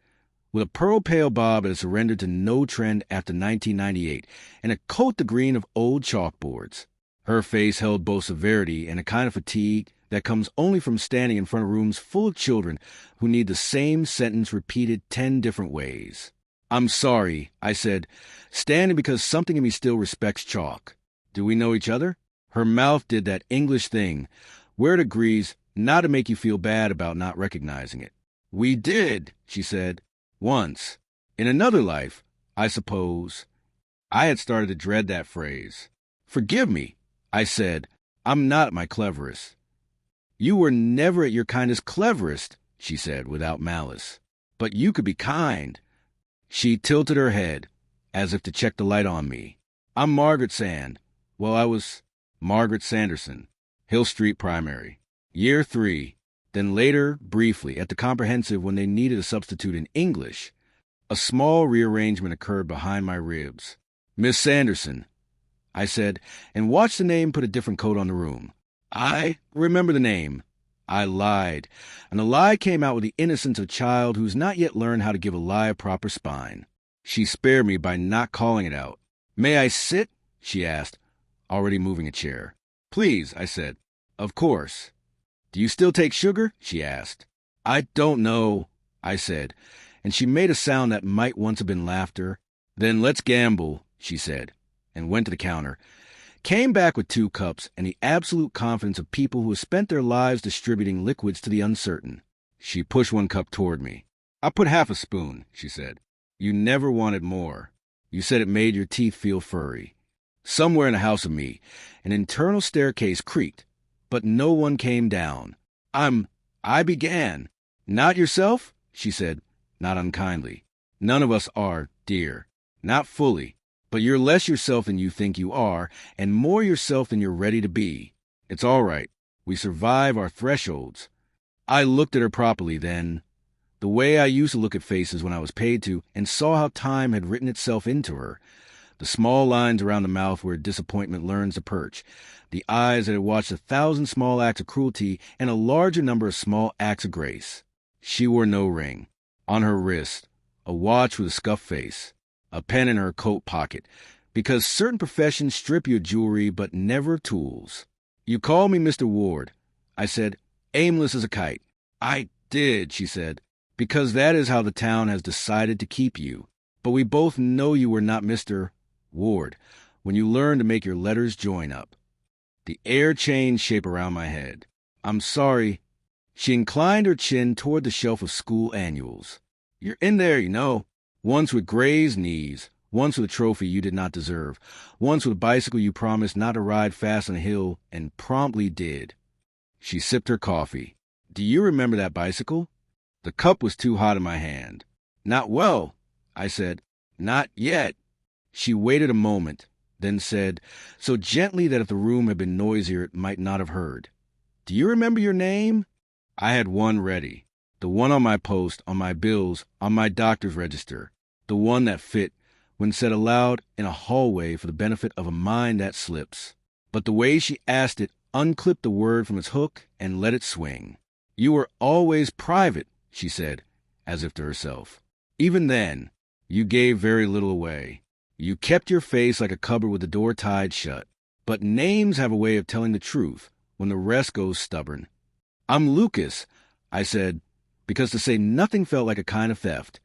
with a pearl-pale bob that had surrendered to no trend after 1998, and a coat the green of old chalkboards. Her face held both severity and a kind of fatigue that comes only from standing in front of rooms full of children who need the same sentence repeated 10 different ways. "I'm sorry," I said, standing because something in me still respects chalk. "Do we know each other?" Her mouth did that English thing, where it agrees not to make you feel bad about not recognizing it. "We did," she said. "Once. In another life, I suppose." I had started to dread that phrase. "Forgive me," I said. "I'm not at my cleverest." "You were never at your kindest cleverest," she said without malice. "But you could be kind." She tilted her head, as if to check the light on me. "I'm Margaret Sand. Well, I was Margaret Sanderson, Hill Street Primary. Year 3. Then later, briefly, at the comprehensive when they needed a substitute in English. A small rearrangement occurred behind my ribs. "Miss Sanderson," I said, and watched the name put a different coat on the room. "I remember the name." I lied, and the lie came out with the innocence of a child who's not yet learned how to give a lie a proper spine. She spared me by not calling it out. "May I sit?" she asked, already moving a chair. "Please," I said. "Of course." "Do you still take sugar?" she asked. "I don't know," I said, and she made a sound that might once have been laughter. "Then let's gamble," she said, and went to the counter. Came back with 2 cups and the absolute confidence of people who have spent their lives distributing liquids to the uncertain. She pushed 1 cup toward me. "I put half a spoon," she said. "You never wanted more. You said it made your teeth feel furry." Somewhere in the house of me, an internal staircase creaked, but no one came down. I began. "Not yourself?" she said, not unkindly. "None of us are, dear. Not fully. But you're less yourself than you think you are, and more yourself than you're ready to be. It's all right. We survive our thresholds." I looked at her properly then, the way I used to look at faces when I was paid to, and saw how time had written itself into her. The small lines around the mouth where disappointment learns to perch, the eyes that had watched 1,000 small acts of cruelty and a larger number of small acts of grace. She wore no ring. On her wrist, a watch with a scuffed face, a pen in her coat pocket, because certain professions strip you of jewelry but never tools. "You call me Mr. Ward," I said, "aimless as a kite." "I did," she said, "because that is how the town has decided to keep you. But we both know you were not Mr. Ward when you learned to make your letters join up." The air changed shape around my head. "I'm sorry." She inclined her chin toward the shelf of school annuals. "You're in there, you know. Once with grazed knees, once with a trophy you did not deserve, once with a bicycle you promised not to ride fast on a hill and promptly did." She sipped her coffee. "Do you remember that bicycle?" The cup was too hot in my hand. "Not well," I said. "Not yet." She waited a moment, then said, so gently that if the room had been noisier it might not have heard, "Do you remember your name?" I had one ready. The one on my post, on my bills, on my doctor's register. The one that fit when said aloud in a hallway for the benefit of a mind that slips. But the way she asked it unclipped the word from its hook and let it swing. "You were always private," she said, as if to herself. "Even then, you gave very little away. You kept your face like a cupboard with the door tied shut. But names have a way of telling the truth when the rest goes stubborn." "I'm Lucas," I said, because to say nothing felt like a kind of theft.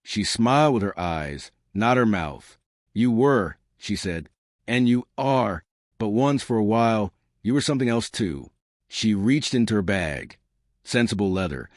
She smiled with her eyes, not her mouth. "You were," she said, "and you are, but once for a while, you were something else too." She reached into her bag, sensible leather,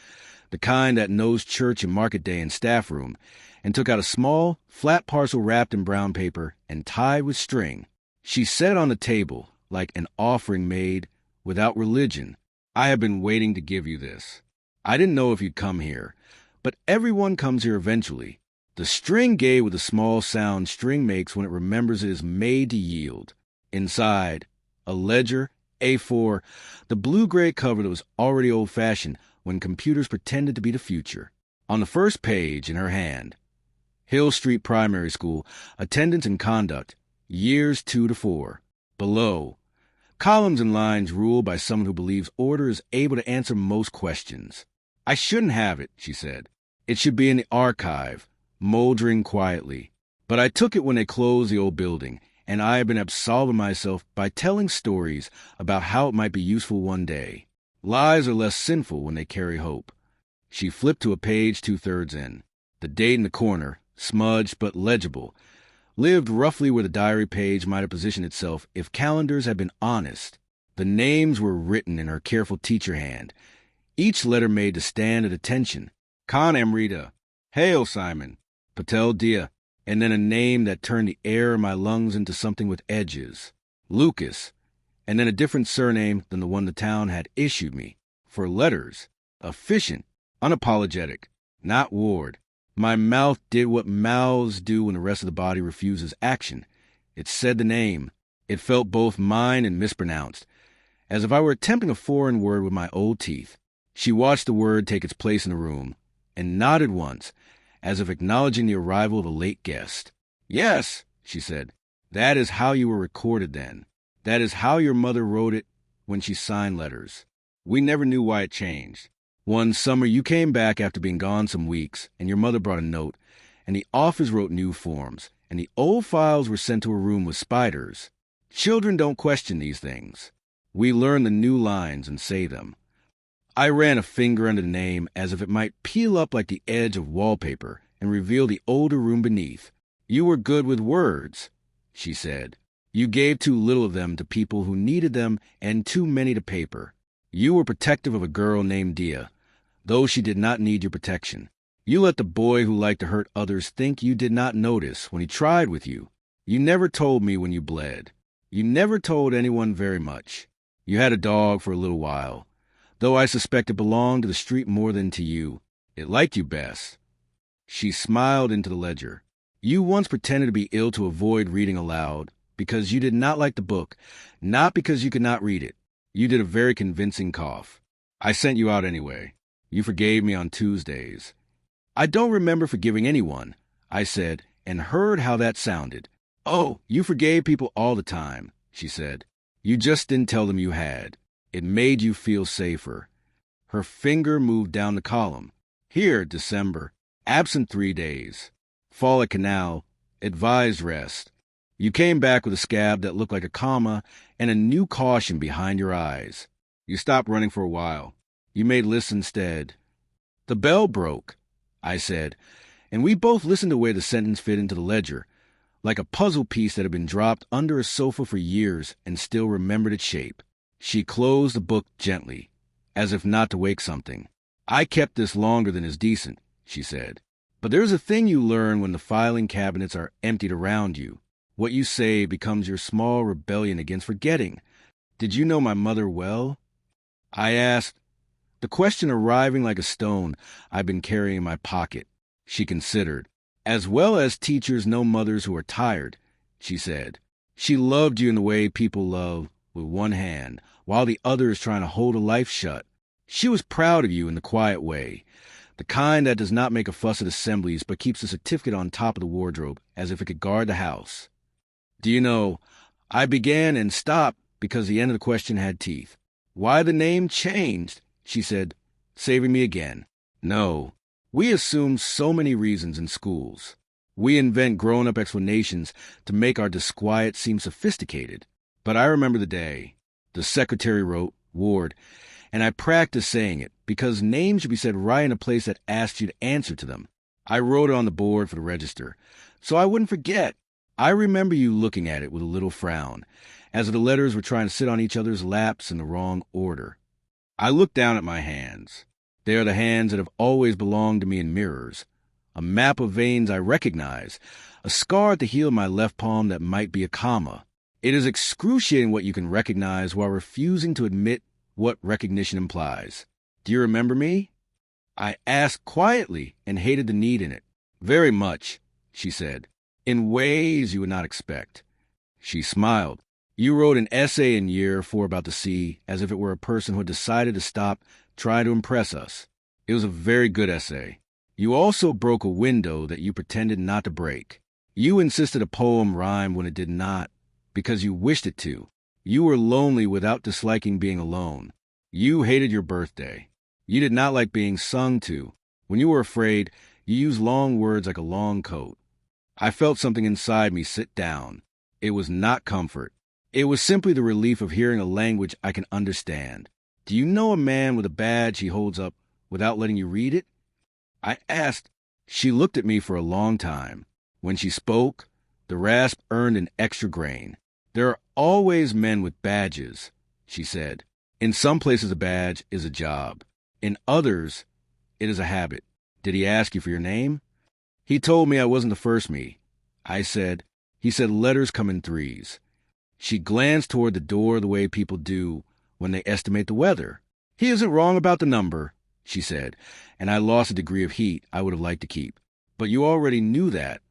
the kind that knows church and market day and staff room, and took out a small, flat parcel wrapped in brown paper and tied with string. She set it on the table like an offering made without religion. "I have been waiting to give you this." I didn't know if you'd come here, but everyone comes here eventually. The string gave with the small sound string makes when it remembers it is made to yield. Inside, a ledger, A4, the blue-gray cover that was already old-fashioned when computers pretended to be the future. On the first page, in her hand, Hill Street Primary School, attendance and conduct, years 2 to 4. Below, columns and lines ruled by someone who believes order is able to answer most questions. I shouldn't have it, she said. It should be in the archive, moldering quietly. But I took it when they closed the old building, and I have been absolving myself by telling stories about how it might be useful one day. Lies are less sinful when they carry hope. She flipped to a page 2/3 in. The date in the corner, smudged but legible, lived roughly where the diary page might have positioned itself if calendars had been honest. The names were written in her careful teacher hand, each letter made to stand at attention. Khan Amrita, Hail Simon, Patel Diya, and then a name that turned the air in my lungs into something with edges. Lucas, and then a different surname than the one the town had issued me. For letters, efficient, unapologetic, not Ward. My mouth did what mouths do when the rest of the body refuses action. It said the name. It felt both mine and mispronounced, as if I were attempting a foreign word with my old teeth. She watched the word take its place in the room, and nodded once, as if acknowledging the arrival of a late guest. Yes, she said. That is how you were recorded then. That is how your mother wrote it when she signed letters. We never knew why it changed. One summer you came back after being gone some weeks, and your mother brought a note, and the office wrote new forms, and the old files were sent to a room with spiders. Children don't question these things. We learn the new lines and say them. I ran a finger under the name as if it might peel up like the edge of wallpaper and reveal the older room beneath. You were good with words, she said. You gave too little of them to people who needed them and too many to paper. You were protective of a girl named Diya, though she did not need your protection. You let the boy who liked to hurt others think you did not notice when he tried with you. You never told me when you bled. You never told anyone very much. You had a dog for a little while, though I suspect it belonged to the street more than to you. It liked you best. She smiled into the ledger. You once pretended to be ill to avoid reading aloud, because you did not like the book, not because you could not read it. You did a very convincing cough. I sent you out anyway. You forgave me on Tuesdays. I don't remember forgiving anyone, I said, and heard how that sounded. Oh, you forgave people all the time, she said. You just didn't tell them you had. It made you feel safer. Her finger moved down the column. Here, December. Absent 3 days. Fall at canal. Advised rest. You came back with a scab that looked like a comma and a new caution behind your eyes. You stopped running for a while. You made lists instead. The bell broke, I said, and we both listened to the way the sentence fit into the ledger, like a puzzle piece that had been dropped under a sofa for years and still remembered its shape. She closed the book gently, as if not to wake something. I kept this longer than is decent, she said. But there's a thing you learn when the filing cabinets are emptied around you. What you say becomes your small rebellion against forgetting. Did you know my mother well? I asked, the question arriving like a stone I'd been carrying in my pocket. She considered. As well as teachers know mothers who are tired, she said. She loved you in the way people love, with one hand, while the other is trying to hold a life shut. She was proud of you in the quiet way, the kind that does not make a fuss at assemblies but keeps the certificate on top of the wardrobe as if it could guard the house. Do you know, I began and stopped because the end of the question had teeth. Why the name changed, she said, saving me again. No. We assume so many reasons in schools. We invent grown-up explanations to make our disquiet seem sophisticated. But I remember the day. The secretary wrote, Ward, and I practiced saying it, because names should be said right in a place that asks you to answer to them. I wrote it on the board for the register, so I wouldn't forget. I remember you looking at it with a little frown, as if the letters were trying to sit on each other's laps in the wrong order. I looked down at my hands. They are the hands that have always belonged to me in mirrors. A map of veins I recognize, a scar at the heel of my left palm that might be a comma. It is excruciating what you can recognize while refusing to admit what recognition implies. Do you remember me? I asked quietly and hated the need in it. Very much, she said, in ways you would not expect. She smiled. You wrote an essay in year 4 about the sea as if it were a person who had decided to stop trying to impress us. It was a very good essay. You also broke a window that you pretended not to break. You insisted a poem rhymed when it did not, because you wished it to. You were lonely without disliking being alone. You hated your birthday. You did not like being sung to. When you were afraid, you used long words like a long coat. I felt something inside me sit down. It was not comfort. It was simply the relief of hearing a language I can understand. Do you know a man with a badge he holds up without letting you read it? I asked. She looked at me for a long time. When she spoke, the rasp earned an extra grain. There are always men with badges, she said. In some places a badge is a job. In others, it is a habit. Did he ask you for your name? He told me I wasn't the first me. I said, he said letters come in threes. She glanced toward the door the way people do when they estimate the weather. He isn't wrong about the number, she said, and I lost a degree of heat I would have liked to keep. But you already knew that.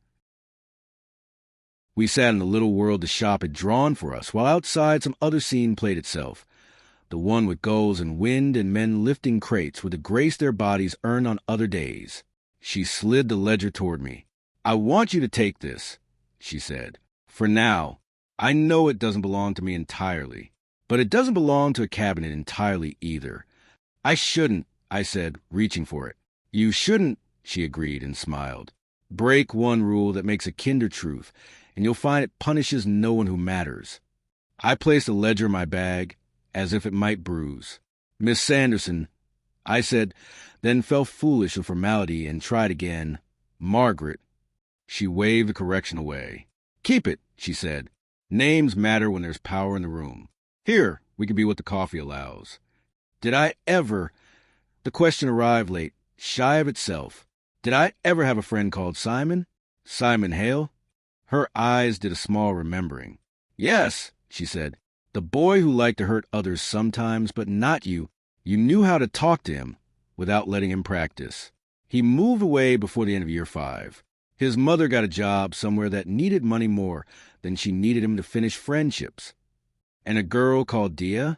We sat in the little world the shop had drawn for us, while outside some other scene played itself. The one with gulls and wind and men lifting crates with the grace their bodies earn on other days. She slid the ledger toward me. I want you to take this, she said. For now, I know it doesn't belong to me entirely, but it doesn't belong to a cabinet entirely either. I shouldn't, I said, reaching for it. You shouldn't, she agreed and smiled. Break one rule that makes a kinder truth, and you'll find it punishes no one who matters. I placed the ledger in my bag, as if it might bruise. Miss Sanderson, I said, then felt foolish of formality and tried again. Margaret. She waved the correction away. Keep it, she said. Names matter when there's power in the room. Here, we can be what the coffee allows. Did I ever... The question arrived late, shy of itself. Did I ever have a friend called Simon? Simon Hale? Her eyes did a small remembering. Yes, she said. The boy who liked to hurt others sometimes, but not you. You knew how to talk to him without letting him practice. He moved away before the end of year 5. His mother got a job somewhere that needed money more than she needed him to finish friendships. And a girl called Diya?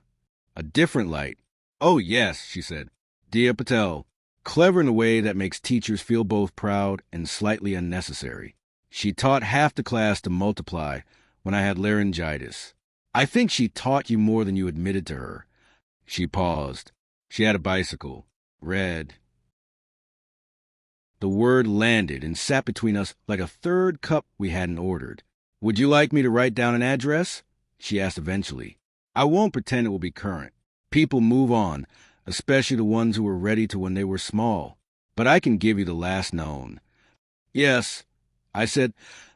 A different light. Oh, yes, she said. Diya Patel. Clever in a way that makes teachers feel both proud and slightly unnecessary. She taught half the class to multiply when I had laryngitis. I think she taught you more than you admitted to her. She paused. She had a bicycle. Red. The word landed and sat between us like a third cup we hadn't ordered. Would you like me to write down an address? She asked eventually. I won't pretend it will be current. People move on, especially the ones who were ready to when they were small. But I can give you the last known. Yes, I said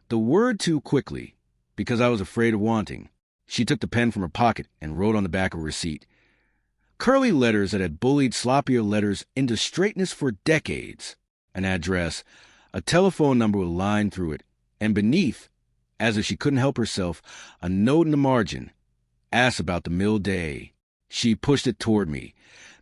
the word too quickly, because I was afraid of wanting. She took the pen from her pocket and wrote on the back of a receipt. Curly letters that had bullied sloppier letters into straightness for decades. An address, a telephone number with a line through it, and beneath, as if she couldn't help herself, a note in the margin. Ask about the mill day. She pushed it toward me,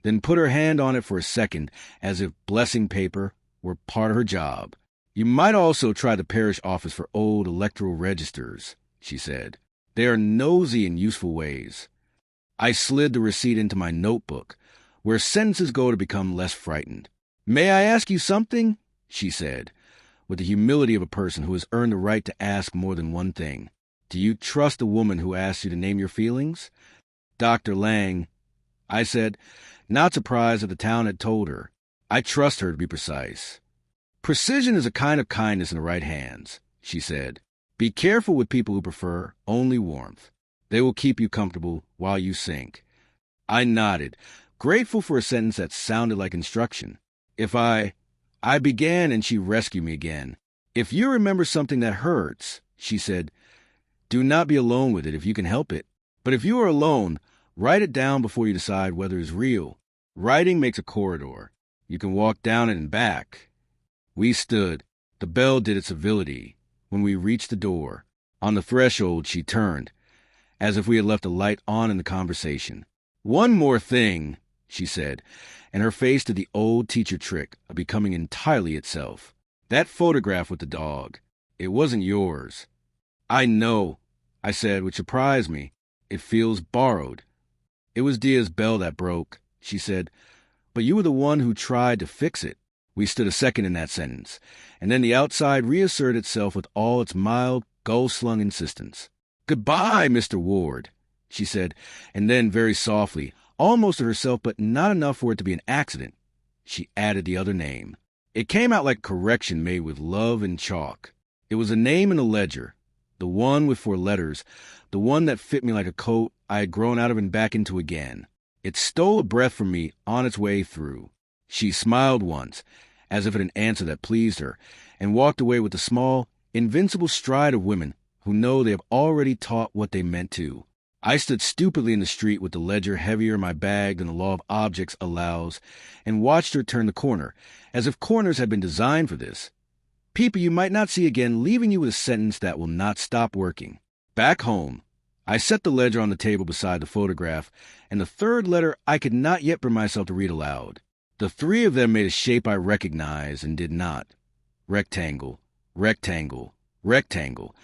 then put her hand on it for a second, as if blessing paper were part of her job. You might also try the parish office for old electoral registers, she said. They are nosy in useful ways. I slid the receipt into my notebook, where sentences go to become less frightened. May I ask you something? She said, with the humility of a person who has earned the right to ask more than one thing. Do you trust a woman who asks you to name your feelings? Dr. Lang, I said, not surprised that the town had told her. I trust her to be precise. Precision is a kind of kindness in the right hands, she said. Be careful with people who prefer only warmth. They will keep you comfortable while you sink. I nodded, grateful for a sentence that sounded like instruction. If I began and she rescued me again. If you remember something that hurts, she said, do not be alone with it if you can help it. But if you are alone, write it down before you decide whether it's real. Writing makes a corridor. You can walk down it and back. We stood. The bell did its civility. When we reached the door, on the threshold she turned, as if we had left a light on in the conversation. One more thing, she said, and her face did the old teacher trick of becoming entirely itself. That photograph with the dog, it wasn't yours. I know, I said, which surprised me. It feels borrowed. It was Diya's bell that broke, she said, but you were the one who tried to fix it. We stood a second in that sentence, and then the outside reasserted itself with all its mild, gull-slung insistence. Goodbye, Mr. Ward, she said, and then very softly, almost to herself but not enough for it to be an accident, she added the other name. It came out like a correction made with love and chalk. It was a name in the ledger, the one with 4 letters, the one that fit me like a coat I had grown out of and back into again. It stole a breath from me on its way through. She smiled once, as if at an answer that pleased her, and walked away with the small, invincible stride of women who know they have already taught what they meant to. I stood stupidly in the street with the ledger heavier in my bag than the law of objects allows, and watched her turn the corner, as if corners had been designed for this. People you might not see again, leaving you with a sentence that will not stop working. Back home, I set the ledger on the table beside the photograph, and the 3rd letter I could not yet bring myself to read aloud. The 3 of them made a shape I recognized and did not. Rectangle, rectangle, rectangle.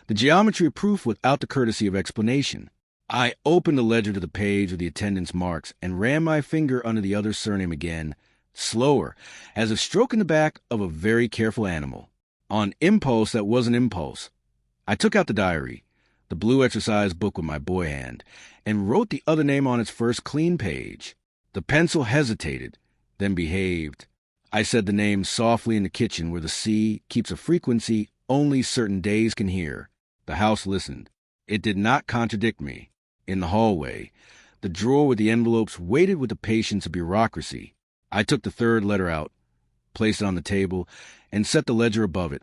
The geometry of proof without the courtesy of explanation. I opened the ledger to the page with the attendance marks and ran my finger under the other surname again, slower, as if stroking the back of a very careful animal. On impulse that wasn't impulse, I took out the diary, the blue exercise book with my boy hand, and wrote the other name on its first clean page. The pencil hesitated, then behaved. I said the name softly in the kitchen where the sea keeps a frequency only certain days can hear. The house listened. It did not contradict me. In the hallway, the drawer with the envelopes waited with the patience of bureaucracy. I took the 3rd letter out, placed it on the table, and set the ledger above it,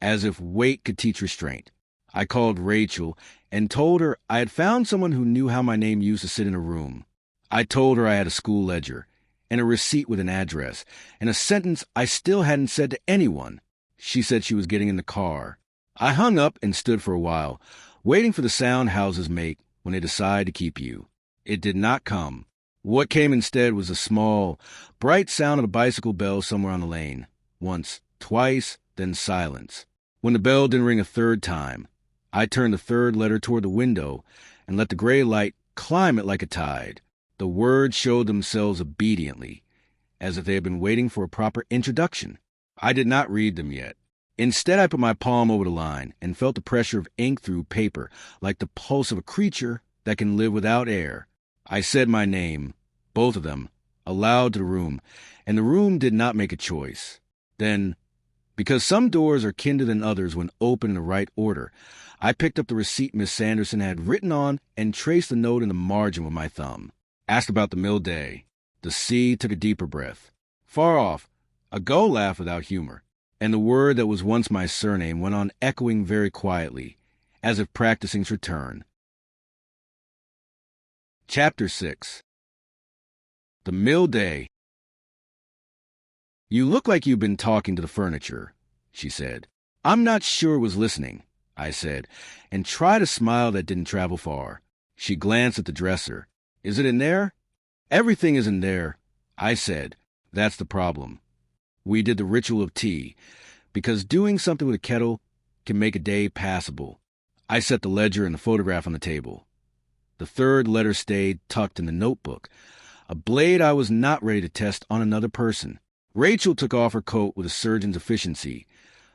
as if weight could teach restraint. I called Rachel and told her I had found someone who knew how my name used to sit in a room. I told her I had a school ledger, and a receipt with an address, and a sentence I still hadn't said to anyone. She said she was getting in the car. I hung up and stood for a while, waiting for the sound houses make when they decide to keep you. It did not come. What came instead was a small, bright sound of a bicycle bell somewhere on the lane. Once, twice, then silence. When the bell didn't ring a 3rd time, I turned the 3rd letter toward the window and let the gray light climb it like a tide. The words showed themselves obediently, as if they had been waiting for a proper introduction. I did not read them yet. Instead, I put my palm over the line and felt the pressure of ink through paper, like the pulse of a creature that can live without air. I said my name, both of them, aloud to the room, and the room did not make a choice. Then, because some doors are kinder than others when open in the right order, I picked up the receipt Miss Sanderson had written on and traced the note in the margin with my thumb. Asked about the mill day. The sea took a deeper breath. Far off, a gull laughed without humor, and the word that was once my surname went on echoing very quietly, as if practicing its return. Chapter 6. The Mill Day. You look like you've been talking to the furniture, she said. I'm not sure it was listening, I said, and tried a smile that didn't travel far. She glanced at the dresser. Is it in there? Everything is in there, I said. That's the problem. We did the ritual of tea, because doing something with a kettle can make a day passable. I set the ledger and the photograph on the table. The 3rd letter stayed tucked in the notebook, a blade I was not ready to test on another person. Rachel took off her coat with a surgeon's efficiency,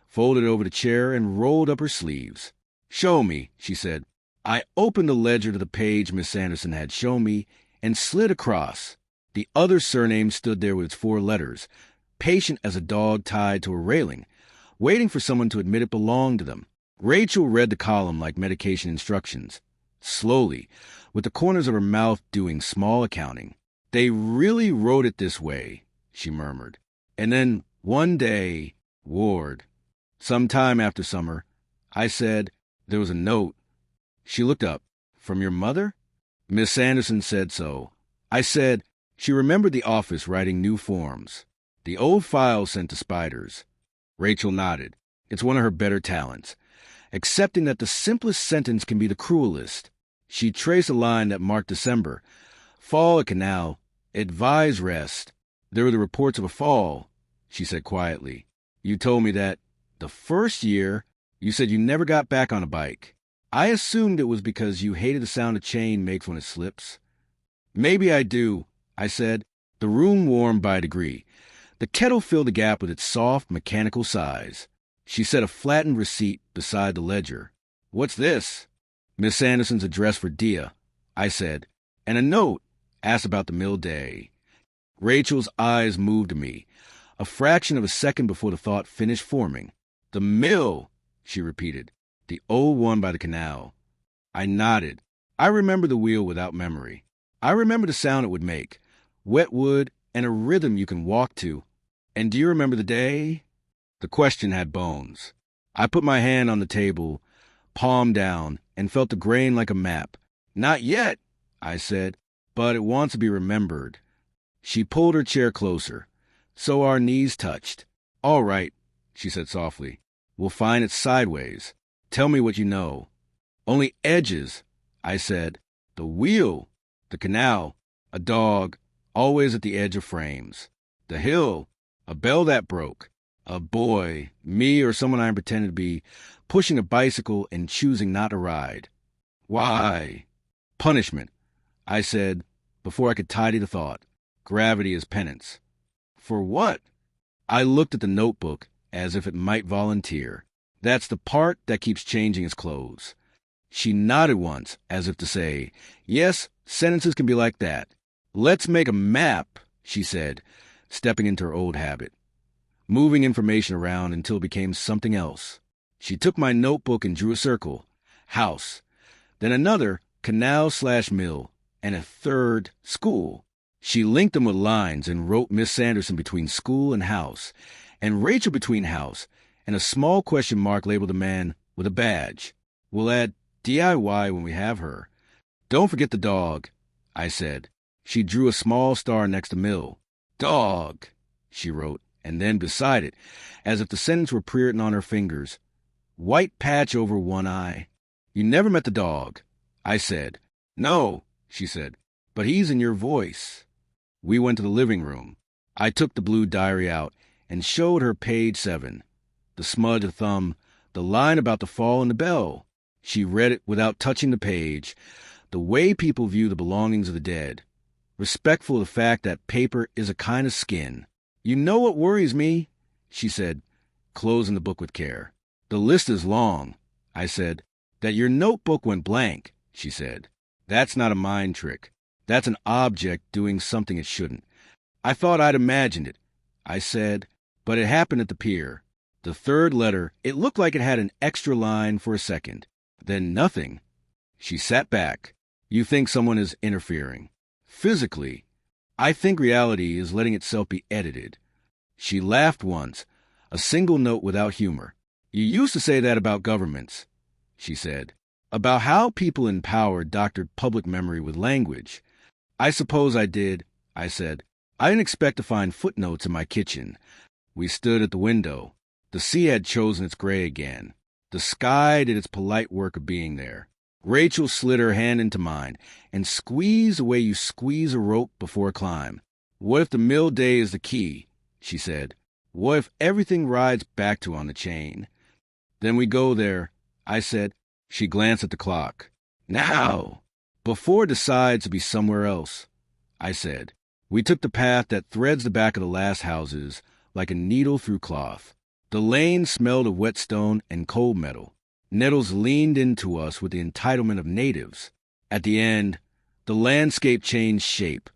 folded it over the chair, and rolled up her sleeves. Show me, she said. I opened the ledger to the page Miss Sanderson had shown me and slid across. The other surname stood there with its 4 letters, patient as a dog tied to a railing, waiting for someone to admit it belonged to them. Rachel read the column like medication instructions, slowly, with the corners of her mouth doing small accounting. They really wrote it this way, she murmured. And then, one day, Ward. Some time after summer, I said, there was a note. She looked up. From your mother? Miss Sanderson said so. I said, she remembered the office writing new forms. The old files sent to spiders. Rachel nodded. It's one of her better talents, accepting that the simplest sentence can be the cruelest. She traced a line that marked December. Fall at Canal, Advise rest. There were the reports of a fall, she said quietly. You told me that the first year you said you never got back on a bike. I assumed it was because you hated the sound a chain makes when it slips. Maybe I do, I said. The room warmed by a degree. The kettle filled the gap with its soft, mechanical sighs. She set a flattened receipt beside the ledger. What's this? Miss Sanderson's address for Diya, I said, and a note asked about the mill day. Rachel's eyes moved to me, a fraction of a second before the thought finished forming. The mill, she repeated, the old one by the canal. I nodded. I remember the wheel without memory. I remember the sound it would make, wet wood and a rhythm you can walk to. And do you remember the day? The question had bones. I put my hand on the table, palm down, and felt the grain like a map. Not yet, I said, but it wants to be remembered. She pulled her chair closer, so our knees touched. All right, she said softly. We'll find it sideways. Tell me what you know. Only edges, I said. The wheel, the canal, a dog, always at the edge of frames. The hill, a bell that broke. A boy, me or someone I pretended to be, pushing a bicycle and choosing not to ride. Why? Punishment, I said, before I could tidy the thought. Gravity is penance. For what? I looked at the notebook as if it might volunteer. That's the part that keeps changing its clothes. She nodded once, as if to say, yes, sentences can be like that. Let's make a map, she said, stepping into her old habit, moving information around until it became something else. She took my notebook and drew a circle. House. Then another, canal/mill, and a third, school. She linked them with lines and wrote Miss Sanderson between school and house, and Rachel between house, and a small question mark labeled a man with a badge. We'll add DIY when we have her. Don't forget the dog, I said. She drew a small star next to mill. Dog, she wrote, and then beside it, as if the sentence were pre-written on her fingers, white patch over one eye. You never met the dog, I said. No, she said, but he's in your voice. We went to the living room. I took the blue diary out and showed her page 7. The smudge of thumb, the line about the fall and the bell. She read it without touching the page, the way people view the belongings of the dead, respectful of the fact that paper is a kind of skin. You know what worries me, she said, closing the book with care. The list is long, I said. That your notebook went blank, she said. That's not a mind trick. That's an object doing something it shouldn't. I thought I'd imagined it, I said, but it happened at the pier. The third letter, it looked like it had an extra line for a second. Then nothing. She sat back. You think someone is interfering. Physically. I think reality is letting itself be edited. She laughed once, a single note without humor. You used to say that about governments, she said, about how people in power doctored public memory with language. I suppose I did, I said. I didn't expect to find footnotes in my kitchen. We stood at the window. The sea had chosen its gray again. The sky did its polite work of being there. Rachel slid her hand into mine and squeezed the way you squeeze a rope before a climb. What if the mill day is the key, she said. What if everything rides back to on the chain? Then we go there, I said. She glanced at the clock. Now! Before it decides to be somewhere else, I said. We took the path that threads the back of the last houses like a needle through cloth. The lane smelled of whetstone and cold metal. Nettles leaned into us with the entitlement of natives. At the end, the landscape changed shape,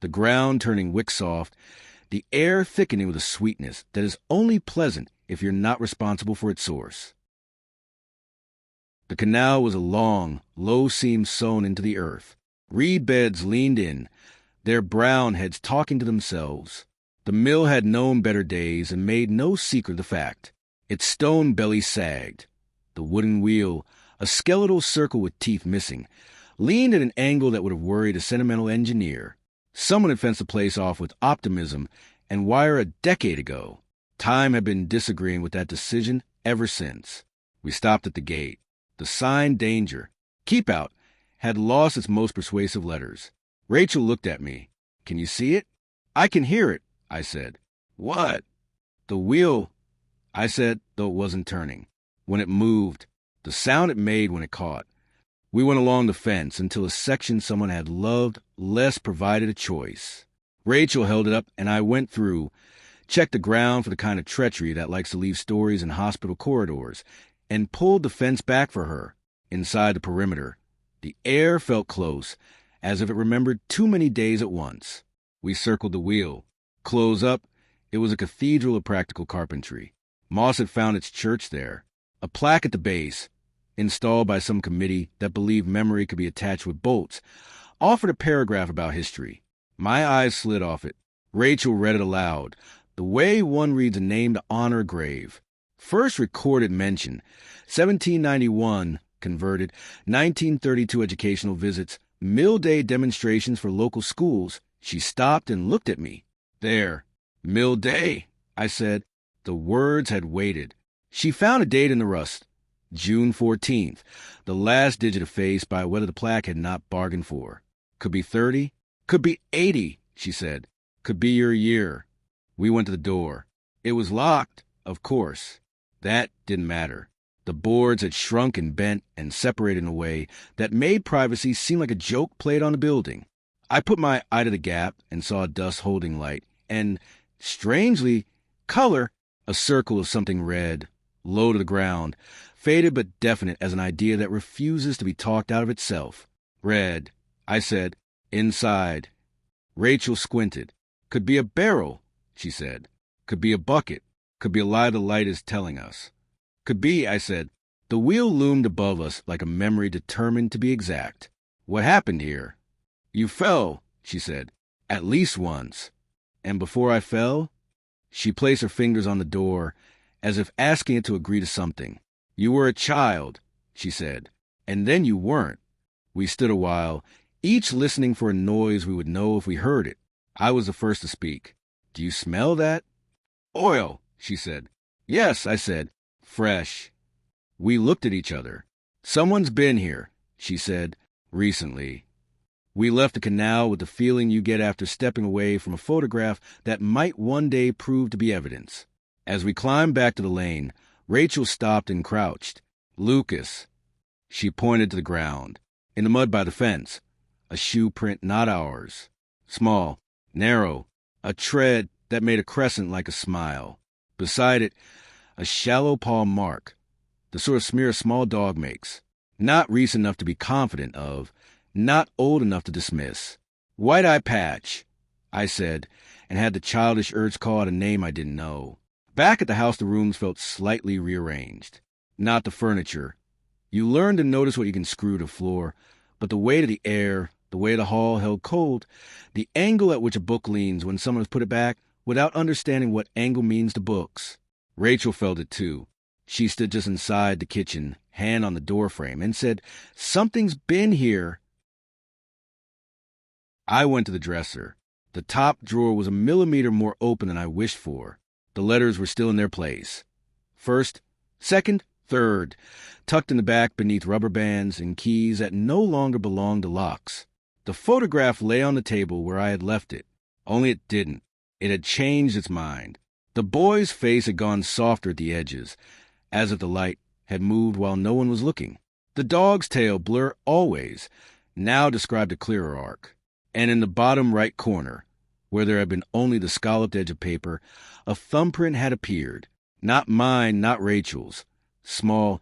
the ground turning wick-soft, the air thickening with a sweetness that is only pleasant if you're not responsible for its source. The canal was a long, low seam sewn into the earth. Reed beds leaned in, their brown heads talking to themselves. The mill had known better days and made no secret of the fact. Its stone belly sagged. The wooden wheel, a skeletal circle with teeth missing, leaned at an angle that would have worried a sentimental engineer. Someone had fenced the place off with optimism and wire a decade ago. Time had been disagreeing with that decision ever since. We stopped at the gate. The sign danger, keep out, had lost its most persuasive letters. Rachel looked at me. Can you see it? I can hear it, I said. What? The wheel, I said, though it wasn't turning. When it moved, the sound it made when it caught. We went along the fence until a section someone had loved less provided a choice. Rachel held it up, and I went through, checked the ground for the kind of treachery that likes to leave stories in hospital corridors, and pulled the fence back for her. Inside the perimeter, the air felt close, as if it remembered too many days at once. We circled the wheel. Close up, it was a cathedral of practical carpentry. Moss had found its church there. A plaque at the base, installed by some committee that believed memory could be attached with bolts, offered a paragraph about history. My eyes slid off it. Rachel read it aloud, the way one reads a name to honor a grave. First recorded mention, 1791, converted, 1932 educational visits, Mill Day demonstrations for local schools. She stopped and looked at me. There, Mill Day, I said. The words had waited. She found a date in the rust. June 14th, the last digit effaced by whether the plaque had not bargained for. Could be 30, could be 80, she said. Could be your year. We went to the door. It was locked, of course. That didn't matter. The boards had shrunk and bent and separated in a way that made privacy seem like a joke played on the building. I put my eye to the gap and saw a dust holding light, and, strangely, color, a circle of something red, low to the ground, faded but definite as an idea that refuses to be talked out of itself. Red, I said, inside. Rachel squinted. Could be a barrel, she said. Could be a bucket. Could be a lie the light is telling us. Could be, I said. The wheel loomed above us like a memory determined to be exact. What happened here? You fell, she said, at least once. And before I fell, she placed her fingers on the door, as if asking it to agree to something. You were a child, she said, and then you weren't. We stood a while, each listening for a noise we would know if we heard it. I was the first to speak. Do you smell that? Oil, she said. Yes, I said. Fresh. We looked at each other. Someone's been here, she said, recently. We left the canal with the feeling you get after stepping away from a photograph that might one day prove to be evidence. As we climbed back to the lane, Rachel stopped and crouched. Lucas. She pointed to the ground. In the mud by the fence. A shoe print not ours. Small, narrow, a tread that made a crescent like a smile. Beside it, a shallow paw mark, the sort of smear a small dog makes. Not recent enough to be confident of, not old enough to dismiss. White-eye patch, I said, and had the childish urge to call out a name I didn't know. Back at the house, the rooms felt slightly rearranged. Not the furniture. You learn to notice what you can screw to the floor, but the weight of the air, the way the hall held cold, the angle at which a book leans when someone has put it back without understanding what angle means to books. Rachel felt it too. She stood just inside the kitchen, hand on the doorframe, and said, Something's been here. I went to the dresser. The top drawer was a millimeter more open than I wished for. The letters were still in their place. First, second, third, tucked in the back beneath rubber bands and keys that no longer belonged to locks. The photograph lay on the table where I had left it. Only it didn't. It had changed its mind. The boy's face had gone softer at the edges, as if the light had moved while no one was looking. The dog's tail, blur always, now described a clearer arc. And in the bottom right corner, where there had been only the scalloped edge of paper, a thumbprint had appeared. Not mine, not Rachel's. Small,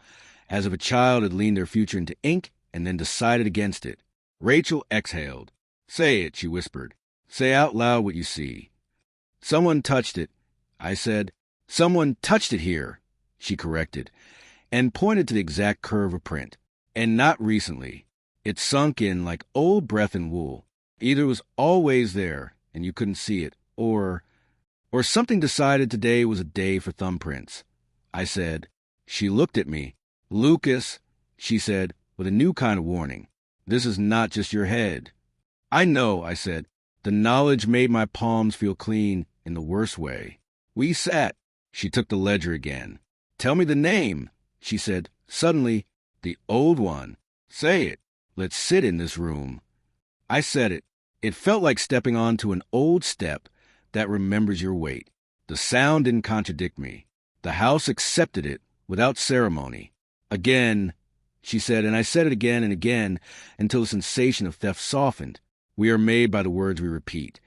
as if a child had leaned their future into ink and then decided against it. Rachel exhaled. Say it, she whispered. Say out loud what you see. Someone touched it, I said. Someone touched it here, she corrected, and pointed to the exact curve of print. And not recently. It sunk in like old breath in wool. Either it was always there, and you couldn't see it, or something decided today was a day for thumbprints. I said. She looked at me. Lucas, she said, with a new kind of warning. This is not just your head. I know, I said. The knowledge made my palms feel clean in the worst way. We sat. She took the ledger again. Tell me the name, she said. Suddenly, the old one. Say it. Let's sit in this room. I said it. It felt like stepping onto an old step that remembers your weight. The sound didn't contradict me. The house accepted it without ceremony. Again, she said, and I said it again and again until the sensation of theft softened. We are made by the words we repeat.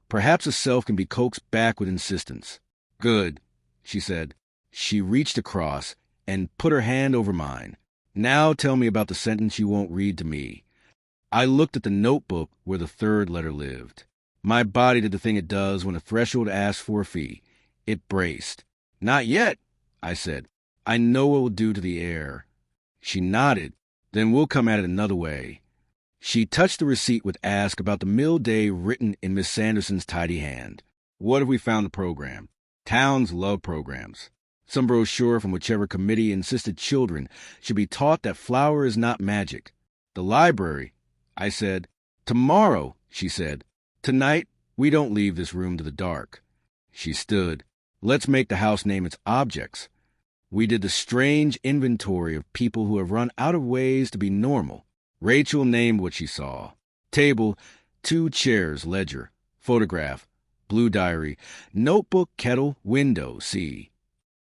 Perhaps a self can be coaxed back with insistence. Good, she said. She reached across and put her hand over mine. Now tell me about the sentence you won't read to me. I looked at the notebook where the third letter lived. My body did the thing it does when a threshold asks for a fee. It braced. Not yet, I said. I know what we'll do to the air. She nodded. Then we'll come at it another way. She touched the receipt with ask about the mill day written in Miss Sanderson's tidy hand. What if we found the program? Towns love programs. Some brochure from whichever committee insisted children should be taught that flour is not magic. The library, I said. Tomorrow, she said. Tonight, we don't leave this room to the dark. She stood. Let's make the house name its objects. We did the strange inventory of people who have run out of ways to be normal. Rachel named what she saw. Table, 2 chairs, ledger, photograph, blue diary, notebook, kettle, window, see.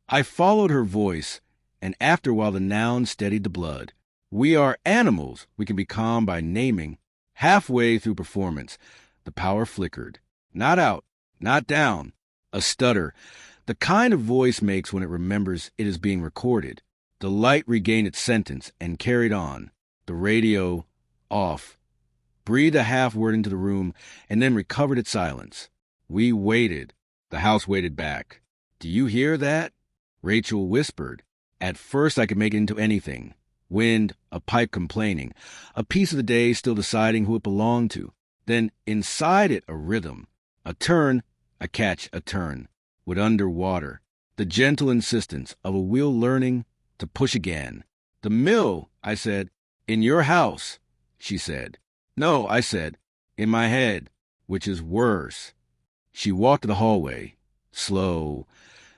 I followed her voice, and after a while the noun steadied the blood. We are animals we can become by naming. Halfway through performance, the power flickered. Not out, not down. A stutter, the kind of voice makes when it remembers it is being recorded. The light regained its sentence and carried on. The radio off. Breathed a half word into the room and then recovered its silence. We waited. The house waited back. Do you hear that? Rachel whispered. At first I could make it into anything. Wind, a pipe complaining, a piece of the day still deciding who it belonged to. Then inside it a rhythm, a turn, a catch, a turn, with underwater, the gentle insistence of a wheel learning to push again. The mill, I said. In your house, she said. No, I said. In my head, which is worse. She walked to the hallway, slow,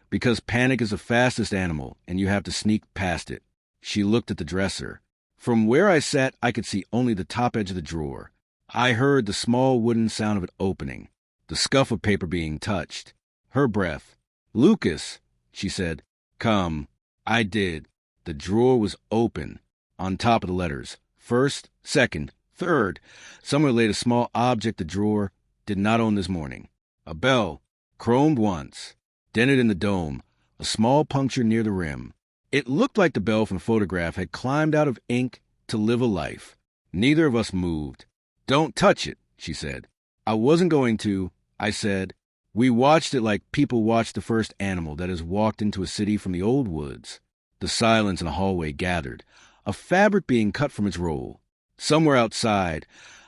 because panic is the fastest animal and you have to sneak past it. She looked at the dresser. From where I sat, I could see only the top edge of the drawer. I heard the small wooden sound of it opening, the scuff of paper being touched. Her breath. Lucas, she said. Come. I did. The drawer was open. On top of the letters. First, second, third. Someone laid a small object the drawer did not own this morning. A bell, chromed once, dented in the dome, a small puncture near the rim. It looked like the bell from the photograph had climbed out of ink to live a life. Neither of us moved. Don't touch it, she said. I wasn't going to, I said. We watched it like people watch the first animal that has walked into a city from the old woods. The silence in the hallway gathered, a fabric being cut from its roll. Somewhere outside,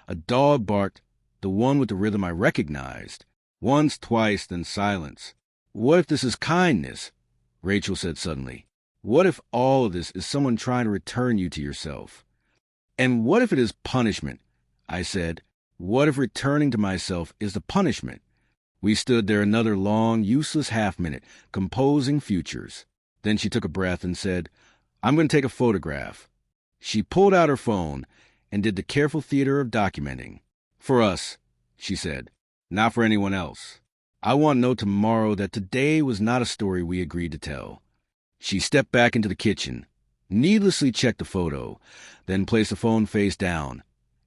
a dog barked, the one with the rhythm I recognized. Once, twice, then silence. What if this is kindness? Rachel said suddenly. What if all of this is someone trying to return you to yourself? And what if it is punishment? I said. What if returning to myself is the punishment? We stood there another long, useless half-minute, composing futures. Then she took a breath and said, I'm going to take a photograph. She pulled out her phone and did the careful theater of documenting. For us, she said, not for anyone else. I want to know tomorrow that today was not a story we agreed to tell. She stepped back into the kitchen, needlessly checked the photo, then placed the phone face down,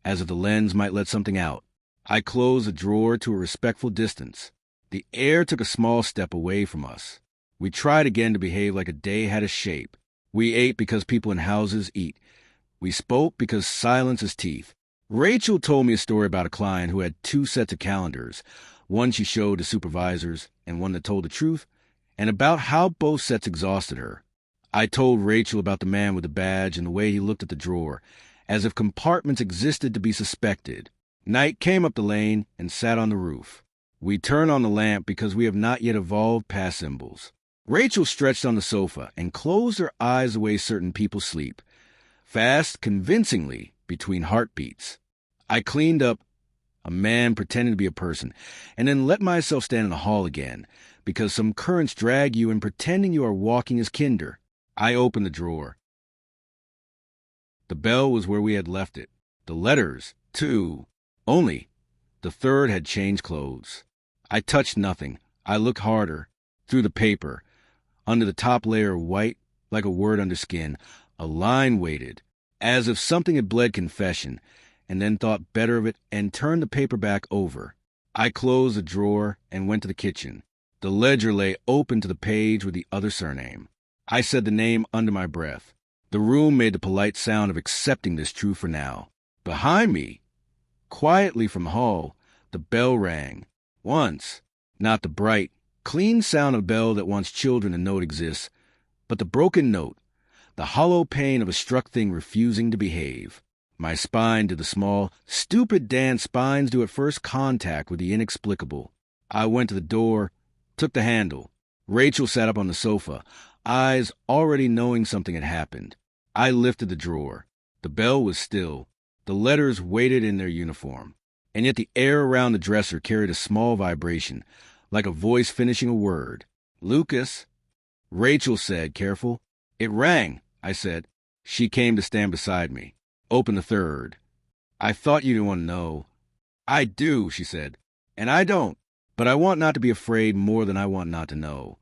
as if the lens might let something out. I closed the drawer to a respectful distance. The air took a small step away from us. We tried again to behave like a day had a shape. We ate because people in houses eat. We spoke because silence is teeth. Rachel told me a story about a client who had 2 sets of calendars, one she showed to supervisors and one that told the truth, and about how both sets exhausted her. I told Rachel about the man with the badge and the way he looked at the drawer, as if compartments existed to be suspected. Night came up the lane and sat on the roof. We turned on the lamp because we have not yet evolved past symbols. Rachel stretched on the sofa and closed her eyes the way certain people sleep, fast, convincingly, between heartbeats. I cleaned up, a man pretending to be a person, and then let myself stand in the hall again, because some currents drag you in pretending you are walking as kinder. I opened the drawer. The bell was where we had left it. The letters, too. Only The third had changed clothes. I touched nothing. I looked harder, through the paper. Under the top layer of white, like a word under skin, a line waited, as if something had bled confession, and then thought better of it and turned the paper back over. I closed the drawer and went to the kitchen. The ledger lay open to the page with the other surname. I said the name under my breath. The room made the polite sound of accepting this truth for now. Behind me, quietly from the hall, the bell rang. Once, not the bright, clean sound of a bell that wants children to know it exists, but the broken note, the hollow pain of a struck thing refusing to behave. My spine did the small, stupid dance spines do at first contact with the inexplicable. I went to the door, took the handle. Rachel sat up on the sofa, eyes already knowing something had happened. I lifted the drawer. The bell was still. The letters waited in their uniform. And yet the air around the dresser carried a small vibration, like a voice finishing a word. "Lucas," Rachel said, careful. "It rang," I said. She came to stand beside me. "Open the third." "I thought you didn't want to know." "I do," she said. "And I don't. But I want not to be afraid more than I want not to know."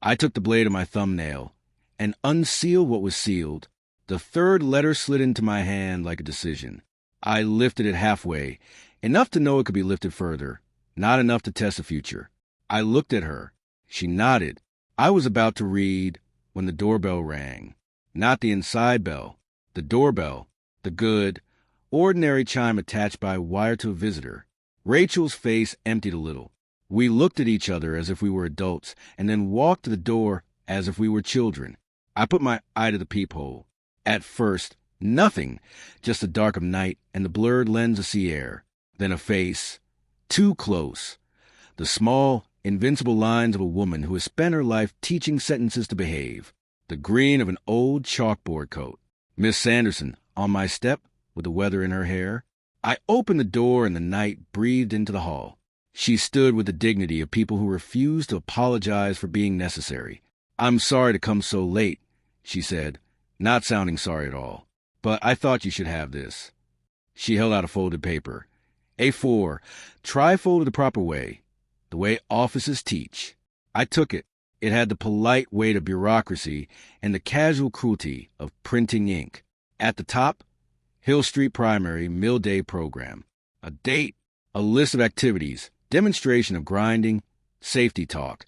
I took the blade of my thumbnail and unsealed what was sealed. The third letter slid into my hand like a decision. I lifted it halfway, enough to know it could be lifted further, not enough to test the future. I looked at her. She nodded. I was about to read when the doorbell rang. Not the inside bell, the doorbell, the good, ordinary chime attached by wire to a visitor. Rachel's face emptied a little. We looked at each other as if we were adults, and then walked to the door as if we were children. I put my eye to the peephole. At first, nothing, just the dark of night and the blurred lens of sea air. Then a face, too close. The small, invincible lines of a woman who has spent her life teaching sentences to behave. The green of an old chalkboard coat. Miss Sanderson, on my step, with the weather in her hair. I opened the door and the night breathed into the hall. She stood with the dignity of people who refuse to apologize for being necessary. "I'm sorry to come so late," she said, not sounding sorry at all. "But I thought you should have this." She held out a folded paper. A4, tri-folded the proper way, the way offices teach. I took it. It had the polite weight of bureaucracy and the casual cruelty of printing ink. At the top, Hill Street Primary Mill Day Program. A date, a list of activities, demonstration of grinding, safety talk.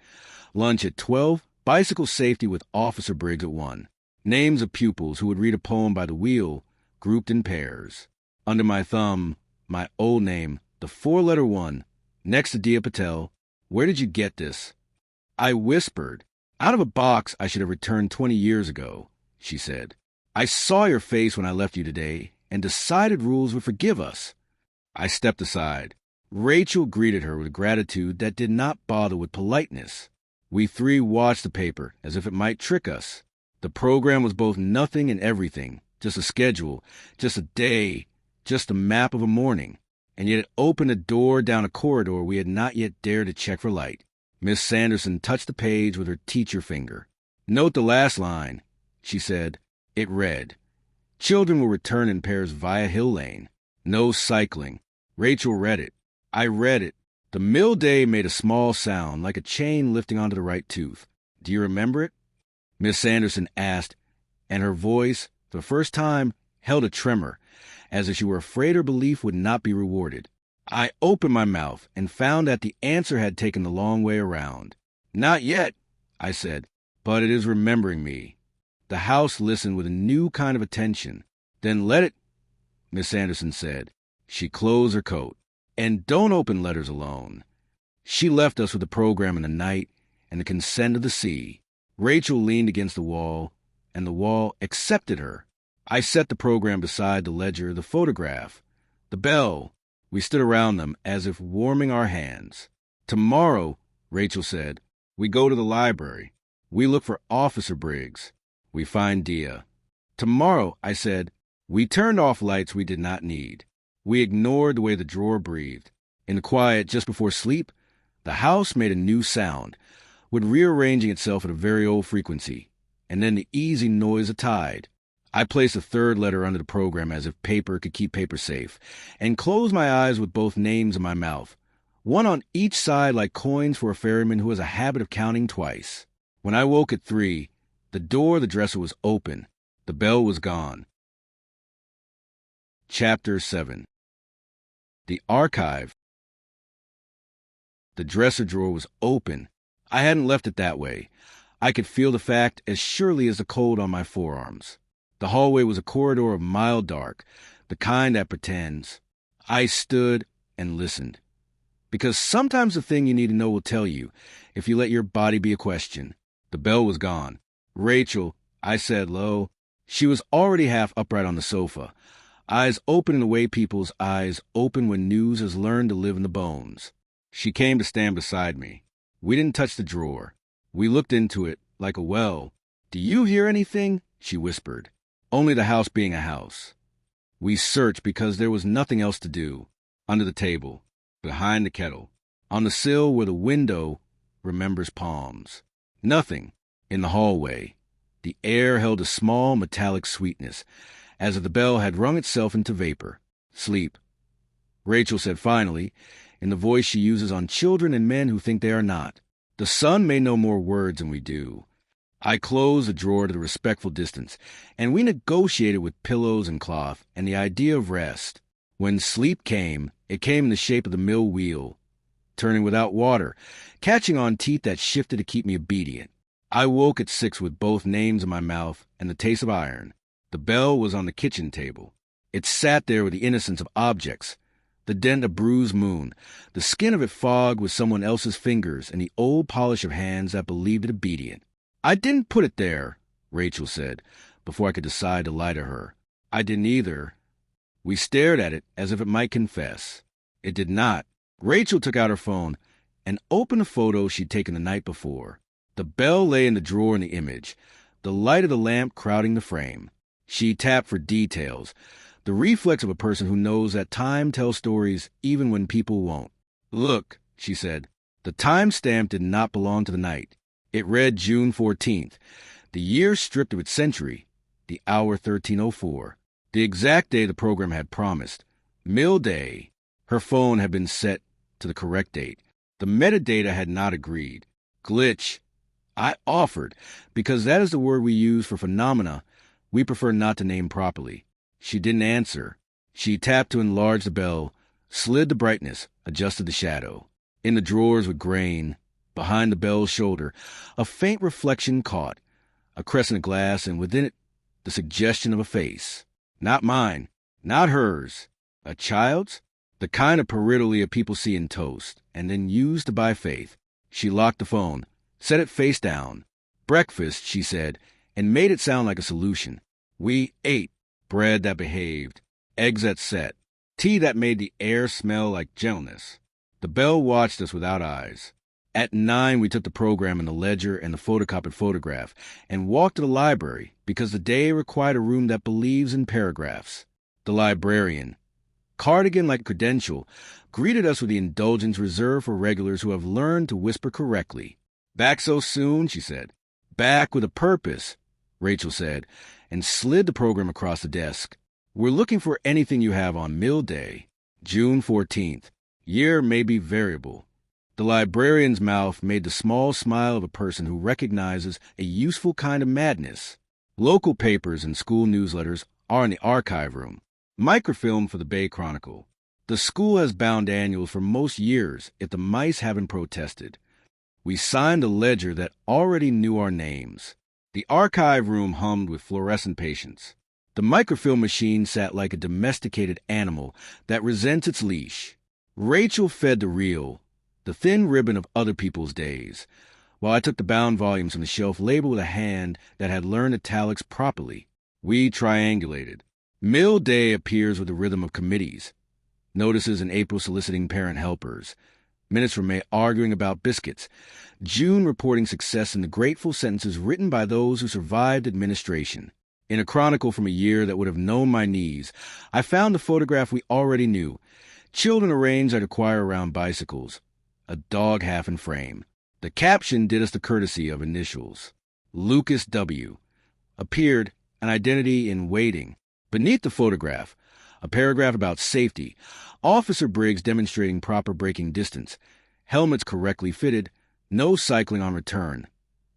Lunch at 12, bicycle safety with Officer Briggs at 1. Names of pupils who would read a poem by the wheel, grouped in pairs. Under my thumb, my old name, the 4-letter one, next to Diya Patel. "Where did you get this?" I whispered. "Out of a box I should have returned 20 years ago," she said. "I saw your face when I left you today and decided rules would forgive us." I stepped aside. Rachel greeted her with gratitude that did not bother with politeness. We three watched the paper as if it might trick us. The program was both nothing and everything, just a schedule, just a day, just a map of a morning. And yet it opened a door down a corridor we had not yet dared to check for light. Miss Sanderson touched the page with her teacher finger. "Note the last line," she said. It read, "Children will return in pairs via Hill Lane. No cycling." Rachel read it. I read it. The mill day made a small sound, like a chain lifting onto the right tooth. "Do you remember it?" Miss Sanderson asked, and her voice, for the first time, held a tremor, as if she were afraid her belief would not be rewarded. I opened my mouth and found that the answer had taken the long way around. "Not yet," I said, "but it is remembering me." The house listened with a new kind of attention. "Then let it," Miss Sanderson said. She closed her coat. "And don't open letters alone." She left us with the program in the night and the consent of the sea. Rachel leaned against the wall, and the wall accepted her. I set the program beside the ledger, the photograph, the bell. We stood around them as if warming our hands. "Tomorrow," Rachel said, "we go to the library. We look for Officer Briggs. We find Diya." "Tomorrow," I said, "we turned off lights we did not need. We ignored the way the drawer breathed. In the quiet just before sleep, the house made a new sound, with rearranging itself at a very old frequency, and then the easy noise of tide. I placed a third letter under the program as if paper could keep paper safe, and closed my eyes with both names in my mouth, one on each side like coins for a ferryman who has a habit of counting twice. When I woke at 3, the door of the dresser was open. The bell was gone. Chapter 7. The Archive. The dresser drawer was open. I hadn't left it that way. I could feel the fact as surely as the cold on my forearms. The hallway was a corridor of mild dark, the kind that pretends. I stood and listened. Because sometimes the thing you need to know will tell you, if you let your body be a question. The bell was gone. "Rachel," I said low. She was already half upright on the sofa, eyes open in the way people's eyes open when news has learned to live in the bones. She came to stand beside me. We didn't touch the drawer. We looked into it like a well. "Do you hear anything?" she whispered. "Only the house being a house." We searched because there was nothing else to do. Under the table, behind the kettle, on the sill where the window remembers palms. Nothing. In the hallway, the air held a small metallic sweetness, as if the bell had wrung itself into vapor. "Sleep," Rachel said finally, in the voice she uses on children and men who think they are not. The sun may know more words than we do. I closed the drawer to the respectful distance, and we negotiated with pillows and cloth and the idea of rest. When sleep came, it came in the shape of the mill wheel, turning without water, catching on teeth that shifted to keep me obedient. I woke at 6 with both names in my mouth and the taste of iron. The bell was on the kitchen table. It sat there with the innocence of objects, the dent of bruised moon, the skin of it fogged with someone else's fingers, and the old polish of hands that believed it obedient. "I didn't put it there," Rachel said, before I could decide to lie to her. I didn't either. We stared at it as if it might confess. It did not. Rachel took out her phone and opened a photo she'd taken the night before. The bell lay in the drawer in the image, the light of the lamp crowding the frame. She tapped for details, the reflex of a person who knows that time tells stories even when people won't. "Look," she said. The time stamp did not belong to the night. It read June 14th, the year stripped of its century, the hour 13:04, the exact day the program had promised. Mill Day. Her phone had been set to the correct date. The metadata had not agreed. Glitch. I offered, because that is the word we use for phenomena we prefer not to name properly. She didn't answer. She tapped to enlarge the bell, slid the brightness, adjusted the shadow. In the drawers with grain, behind the bell's shoulder, a faint reflection caught, a crescent of glass, and within it the suggestion of a face. Not mine, not hers. A child's? The kind of pareidolia people see in toast, and then use to buy faith. She locked the phone, set it face down. "Breakfast," she said, and made it sound like a solution. We ate bread that behaved, eggs that set, tea that made the air smell like gentleness. The bell watched us without eyes. At 9, we took the program and the ledger and the photocopied photograph and walked to the library because the day required a room that believes in paragraphs. The librarian, cardigan like a credential, greeted us with the indulgence reserved for regulars who have learned to whisper correctly. "Back so soon?" she said. "Back with a purpose," Rachel said, and slid the program across the desk. "We're looking for anything you have on Mill Day, June 14th. Year may be variable." The librarian's mouth made the small smile of a person who recognizes a useful kind of madness. Local papers and school newsletters are in the archive room. Microfilm for the Bay Chronicle. The school has bound annuals for most years if the mice haven't protested. We signed a ledger that already knew our names. The archive room hummed with fluorescent patience. The microfilm machine sat like a domesticated animal that resents its leash. Rachel fed the reel, the thin ribbon of other people's days, while I took the bound volumes from the shelf labeled with a hand that had learned italics properly. We triangulated. Mill Day appears with the rhythm of committees. Notices in April soliciting parent helpers. Minutes from May arguing about biscuits. June reporting success in the grateful sentences written by those who survived administration. In a chronicle from a year that would have known my knees, I found the photograph we already knew. Children arranged at a choir around bicycles. A dog half in frame. The caption did us the courtesy of initials. Lucas W. Appeared an identity in waiting. Beneath the photograph, a paragraph about safety, Officer Briggs demonstrating proper braking distance, helmets correctly fitted, no cycling on return.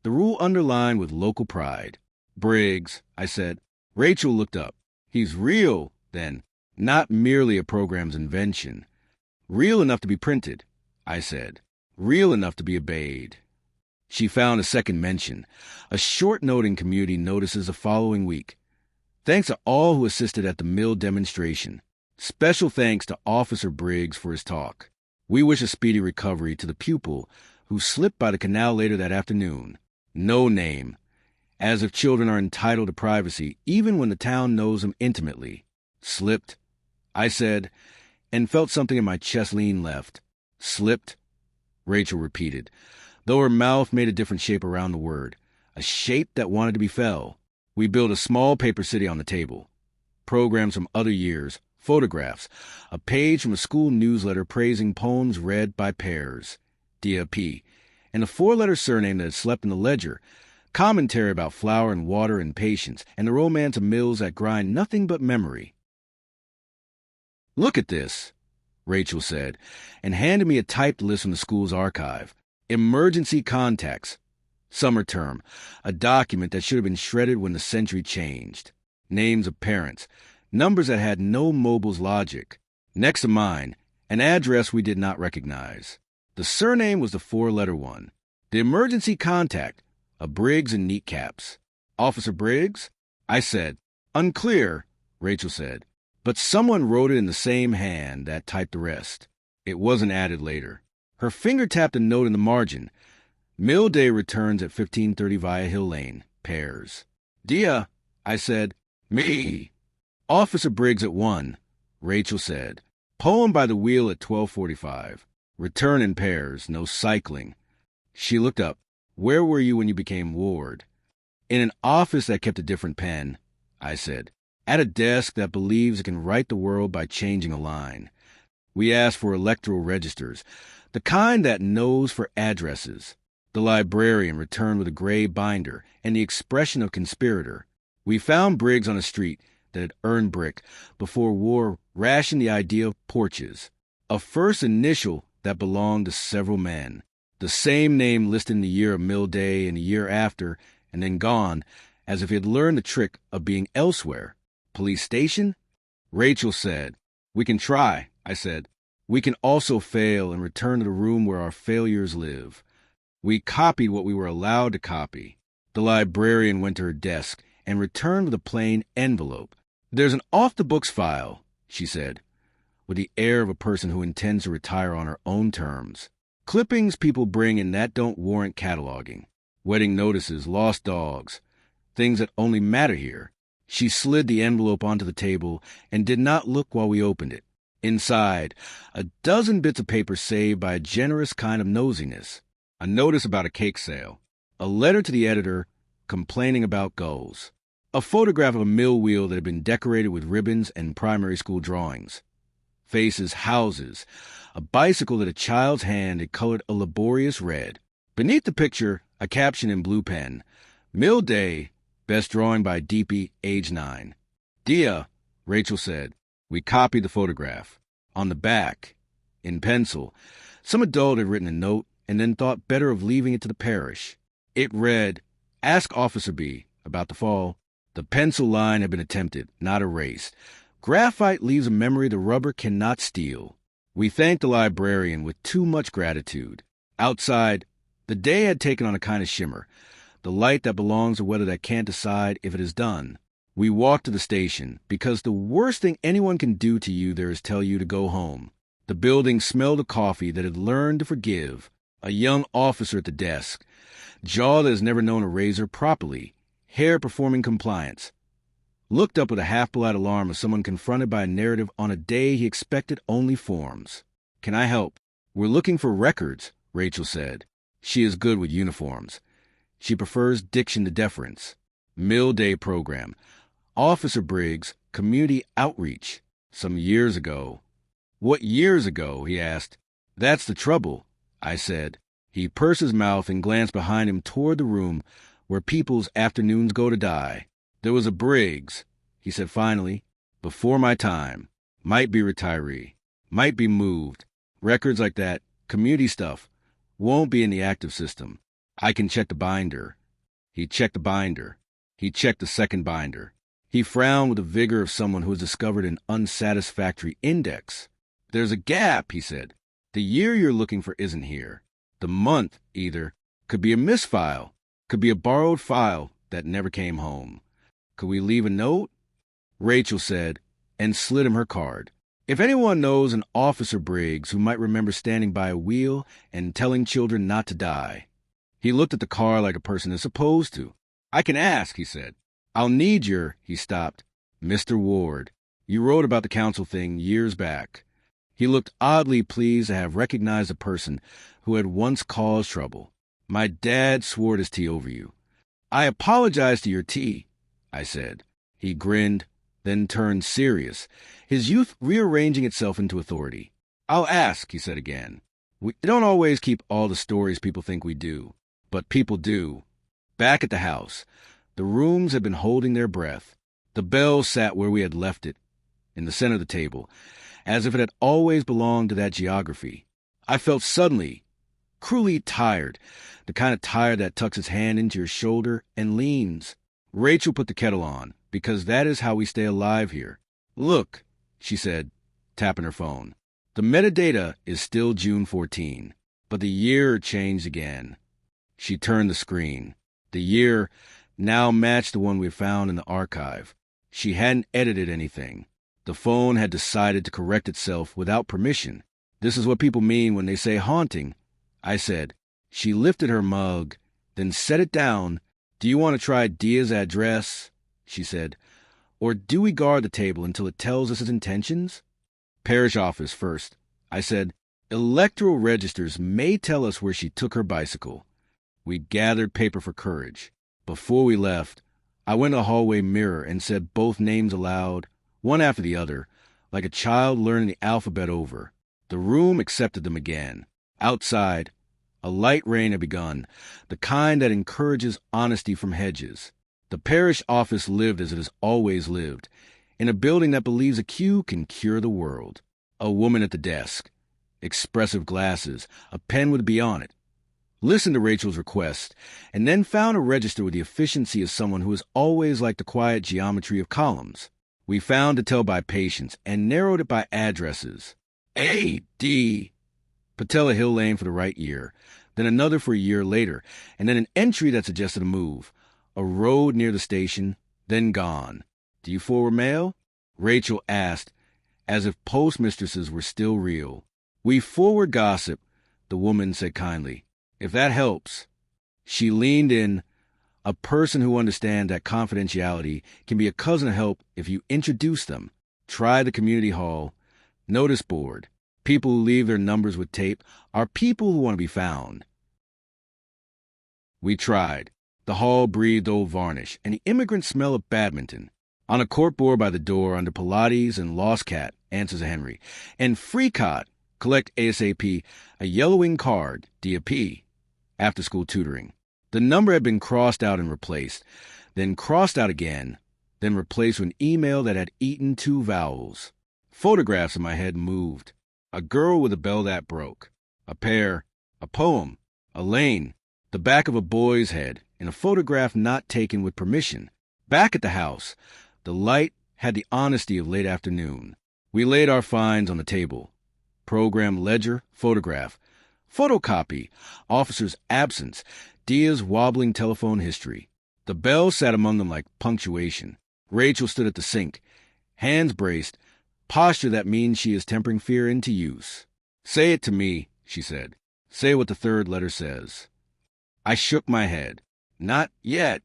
The rule underlined with local pride. Briggs, I said. Rachel looked up. He's real, then, not merely a program's invention. Real enough to be printed, I said. Real enough to be obeyed. She found a second mention. A short note in Community Notices the following week. Thanks to all who assisted at the mill demonstration. Special thanks to Officer Briggs for his talk. We wish a speedy recovery to the pupil who slipped by the canal later that afternoon. No name. As if children are entitled to privacy, even when the town knows them intimately. Slipped, I said, and felt something in my chest lean left. Slipped, Rachel repeated, though her mouth made a different shape around the word, a shape that wanted to be fell. We built a small paper city on the table. Programs from other years, photographs, a page from a school newsletter praising poems read by pairs, Diya P., and a four-letter surname that had slept in the ledger, commentary about flour and water and patience, and the romance of mills that grind nothing but memory. Look at this, Rachel said, and handed me a typed list from the school's archive. Emergency contacts. Summer term, a document that should have been shredded when the century changed. Names of parents, numbers that had no mobile's logic. Next to mine, an address we did not recognize. The surname was the four-letter one. The emergency contact, a Briggs in neat caps. Officer Briggs? I said. Unclear, Rachel said. But someone wrote it in the same hand that typed the rest. It wasn't added later. Her finger tapped a note in the margin. Mill day returns at 1530 via Hill Lane. Pairs. Diya, I said. Me. Officer Briggs at 1, Rachel said. Poem by the wheel at 12:45. Return in pairs, no cycling. She looked up. Where were you when you became ward? In an office that kept a different pen, I said. At a desk that believes it can write the world by changing a line. We asked for electoral registers, the kind that knows for addresses. The librarian returned with a gray binder and the expression of conspirator. We found Briggs on a street that had earned brick before war rationed the idea of porches. A first initial that belonged to several men. The same name listed in the year of mill day and the year after, and then gone, as if he had learned the trick of being elsewhere. Police station? Rachel said. We can try, I said. We can also fail and return to the room where our failures live. We copied what we were allowed to copy. The librarian went to her desk and returned with a plain envelope. There's an off-the-books file, she said, with the air of a person who intends to retire on her own terms. Clippings people bring in that don't warrant cataloging. Wedding notices, lost dogs, things that only matter here. She slid the envelope onto the table and did not look while we opened it. Inside, a dozen bits of paper saved by a generous kind of nosiness. A notice about a cake sale. A letter to the editor complaining about gulls. A photograph of a mill wheel that had been decorated with ribbons and primary school drawings. Faces, houses, a bicycle that a child's hand had colored a laborious red. Beneath the picture, a caption in blue pen. Mill Day, best drawing by Deepy, age 9. Diya, Rachel said. We copied the photograph. On the back, in pencil, some adult had written a note and then thought better of leaving it to the parish. It read, Ask Officer B about the fall. The pencil line had been attempted, not erased. Graphite leaves a memory the rubber cannot steal. We thanked the librarian with too much gratitude. Outside, the day had taken on a kind of shimmer, the light that belongs to weather that can't decide if it is done. We walked to the station, because the worst thing anyone can do to you there is tell you to go home. The building smelled of coffee that had learned to forgive. A young officer at the desk, jaw that has never known a razor properly, hair performing compliance. Looked up with a half-polite alarm of someone confronted by a narrative on a day he expected only forms. Can I help? We're looking for records, Rachel said. She is good with uniforms. She prefers diction to deference. Mill Day program. Officer Briggs, community outreach. Some years ago. What years ago? He asked. That's the trouble, I said. He pursed his mouth and glanced behind him toward the room where people's afternoons go to die. There was a Briggs, he said finally. Before my time. Might be retiree. Might be moved. Records like that, community stuff, won't be in the active system. I can check the binder. He checked the binder. He checked the second binder. He frowned with the vigor of someone who has discovered an unsatisfactory index. There's a gap, he said. The year you're looking for isn't here. The month, either, could be a misfile, could be a borrowed file that never came home. Could we leave a note? Rachel said, and slid him her card. If anyone knows an Officer Briggs who might remember standing by a wheel and telling children not to die. He looked at the car like a person is supposed to. I can ask, he said. I'll need your, he stopped. Mr. Ward, you wrote about the council thing years back. He looked oddly pleased to have recognized a person who had once caused trouble. My dad swore his tea over you. I apologize to your tea, I said. He grinned, then turned serious, his youth rearranging itself into authority. I'll ask, he said again. We don't always keep all the stories people think we do, but people do. Back at the house, the rooms had been holding their breath. The bell sat where we had left it, in the center of the table, as if it had always belonged to that geography. I felt suddenly, cruelly tired, the kind of tired that tucks its hand into your shoulder and leans. Rachel put the kettle on, because that is how we stay alive here. Look, she said, tapping her phone. The metadata is still June 14, but the year changed again. She turned the screen. The year now matched the one we found in the archive. She hadn't edited anything. The phone had decided to correct itself without permission. This is what people mean when they say haunting, I said. She lifted her mug, then set it down. Do you want to try Diya's address? She said. Or do we guard the table until it tells us its intentions? Parish office first, I said. Electoral registers may tell us where she took her bicycle. We gathered paper for courage. Before we left, I went to the hallway mirror and said both names aloud, one after the other, like a child learning the alphabet over. The room accepted them again. Outside, a light rain had begun, the kind that encourages honesty from hedges. The parish office lived as it has always lived, in a building that believes a cue can cure the world. A woman at the desk, expressive glasses, a pen would be on it. Listened to Rachel's request, and then found a register with the efficiency of someone who has always liked the quiet geometry of columns. We found to tell by patients and narrowed it by addresses. A.D. Patella Hill Lane for the right year, then another for a year later, and then an entry that suggested a move. A road near the station, then gone. Do you forward mail? Rachel asked, as if postmistresses were still real. We forward gossip, the woman said kindly. If that helps. She leaned in. A person who understands that confidentiality can be a cousin of help if you introduce them. Try the community hall. Notice board. People who leave their numbers with tape are people who want to be found. We tried. The hall breathed old varnish and the immigrant smell of badminton. On a corkboard by the door under Pilates and Lost Cat, answers Henry, and Freecot, collect ASAP, a yellowing card, Diya P, after-school tutoring. The number had been crossed out and replaced, then crossed out again, then replaced with an email that had eaten 2 vowels. Photographs in my head moved. A girl with a bell that broke. A pear. A poem. A lane. The back of a boy's head in a photograph not taken with permission. Back at the house, the light had the honesty of late afternoon. We laid our finds on the table. Program ledger, photograph. Photocopy, officer's absence, Diya's wobbling telephone history. The bell sat among them like punctuation. Rachel stood at the sink, hands braced, posture that means she is tempering fear into use. Say it to me, she said. Say what the third letter says. I shook my head. Not yet.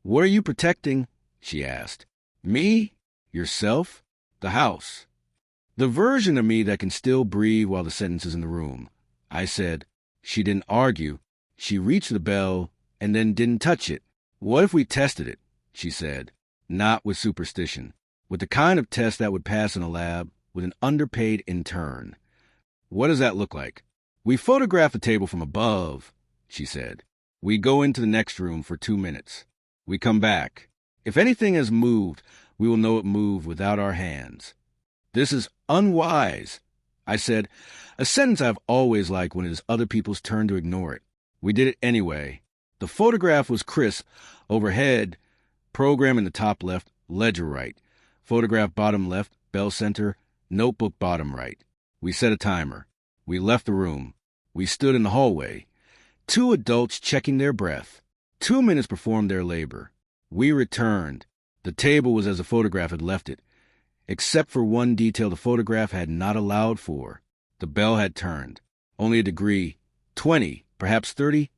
What are you protecting? She asked. Me? Yourself? The house. The version of me that can still breathe while the sentence is in the room. I said. She didn't argue. She reached the bell and then didn't touch it. What if we tested it? She said. Not with superstition. With the kind of test that would pass in a lab with an underpaid intern. What does that look like? We photograph the table from above, she said. We go into the next room for 2 minutes. We come back. If anything has moved, we will know it moved without our hands. This is unwise, I said, a sentence I've always liked when it is other people's turn to ignore it. We did it anyway. The photograph was crisp. Overhead, program in the top left, ledger right. Photograph bottom left, bell center, notebook bottom right. We set a timer. We left the room. We stood in the hallway. 2 adults checking their breath. 2 minutes performed their labor. We returned. The table was as the photograph had left it, except for one detail the photograph had not allowed for. The bell had turned. Only a degree, 20, perhaps 30.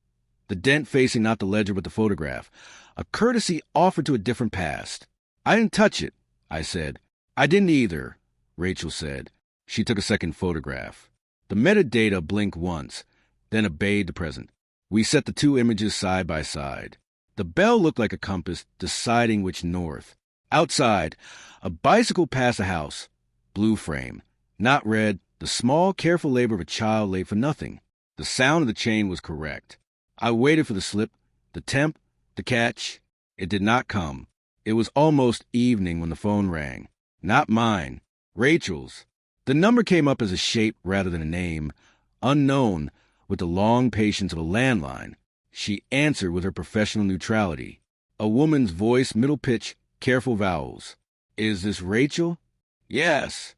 The dent facing not the ledger but the photograph. A courtesy offered to a different past. I didn't touch it, I said. I didn't either, Rachel said. She took a second photograph. The metadata blinked once, then obeyed the present. We set the 2 images side by side. The bell looked like a compass, deciding which north. Outside, a bicycle passed a house. Blue frame. Not red, the small, careful labor of a child late for nothing. The sound of the chain was correct. I waited for the slip, the temp, the catch. It did not come. It was almost evening when the phone rang. Not mine. Rachel's. The number came up as a shape rather than a name. Unknown, with the long patience of a landline. She answered with her professional neutrality. A woman's voice, middle pitch, careful vowels. Is this Rachel? Yes.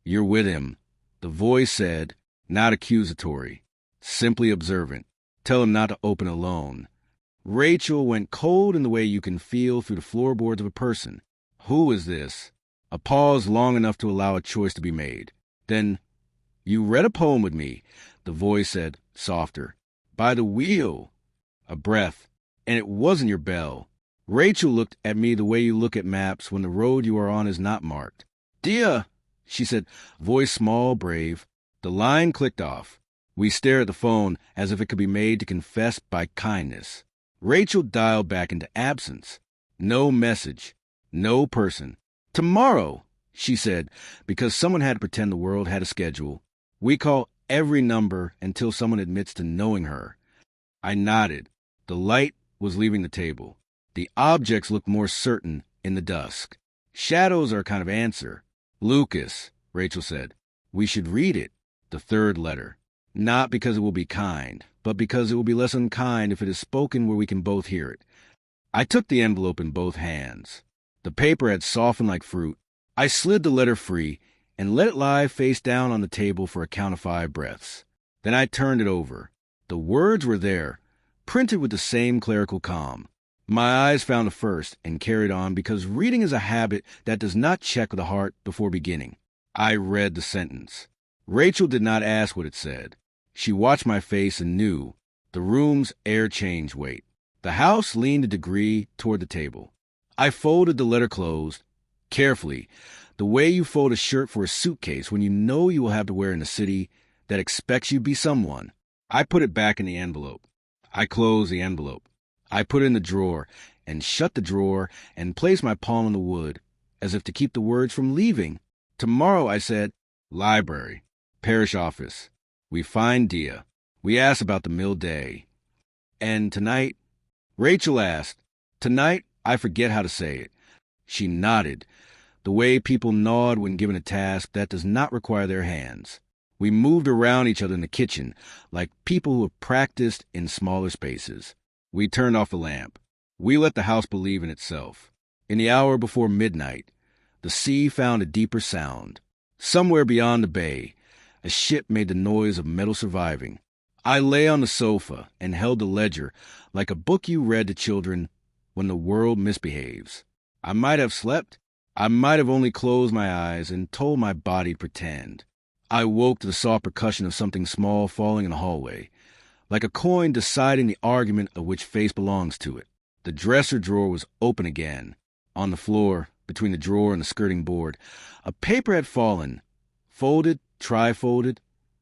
You're with him. The voice said, not accusatory, simply observant. Tell him not to open alone. Rachel went cold in the way you can feel through the floorboards of a person. Who is this? A pause long enough to allow a choice to be made. Then, you read a poem with me, the voice said, softer. By the wheel. A breath. And it wasn't your bell. Rachel looked at me the way you look at maps when the road you are on is not marked. Diya, she said, voice small, brave. The line clicked off. We stared at the phone as if it could be made to confess by kindness. Rachel dialed back into absence. No message. No person. Tomorrow, she said, because someone had to pretend the world had a schedule. We call every number until someone admits to knowing her. I nodded. The light was leaving the table. The objects looked more certain in the dusk. Shadows are a kind of answer. Lucas, Rachel said, we should read it. The 3rd letter. Not because it will be kind, but because it will be less unkind if it is spoken where we can both hear it. I took the envelope in both hands. The paper had softened like fruit. I slid the letter free and let it lie face down on the table for a count of 5 breaths. Then I turned it over. The words were there, printed with the same clerical calm. My eyes found the first and carried on because reading is a habit that does not check the heart before beginning. I read the sentence. Rachel did not ask what it said. She watched my face and knew. The room's air changed weight. The house leaned a degree toward the table. I folded the letter closed, carefully, the way you fold a shirt for a suitcase when you know you will have to wear in a city that expects you to be someone. I put it back in the envelope. I closed the envelope. I put it in the drawer and shut the drawer and placed my palm on the wood, as if to keep the words from leaving. Tomorrow, I said, library, parish office. We find Diya. We ask about the mill day. And tonight, Rachel asked. Tonight, I forget how to say it. She nodded, the way people nod when given a task that does not require their hands. We moved around each other in the kitchen, like people who have practiced in smaller spaces. We turned off the lamp. We let the house believe in itself. In the hour before midnight, the sea found a deeper sound. Somewhere beyond the bay, a ship made the noise of metal surviving. I lay on the sofa and held the ledger like a book you read to children when the world misbehaves. I might have slept. I might have only closed my eyes and told my body to pretend. I woke to the soft percussion of something small falling in the hallway, like a coin deciding the argument of which face belongs to it. The dresser drawer was open again. On the floor, between the drawer and the skirting board, a paper had fallen, folded, tri-folded,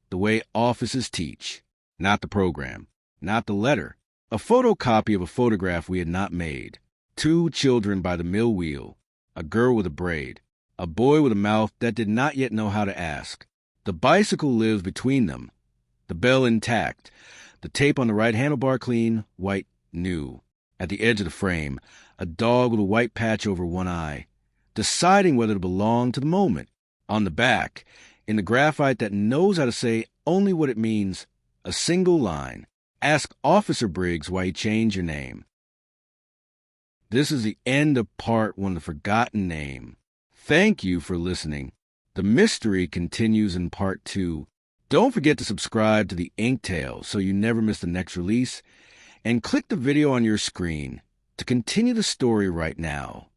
the way offices teach. Not the program, not the letter. A photocopy of a photograph we had not made. 2 children by the mill wheel, a girl with a braid, a boy with a mouth that did not yet know how to ask. The bicycle lives between them, the bell intact, the tape on the right handlebar clean, white, new. At the edge of the frame, a dog with a white patch over one eye, deciding whether to belong to the moment. On the back, in the graphite that knows how to say only what it means, a single line: ask Officer Briggs why he changed your name. This is the end of part 1 of The Forgotten Name. Thank you for listening. The mystery continues in part 2. Don't forget to subscribe to the Ink Tale so you never miss the next release, and click the video on your screen to continue the story right now.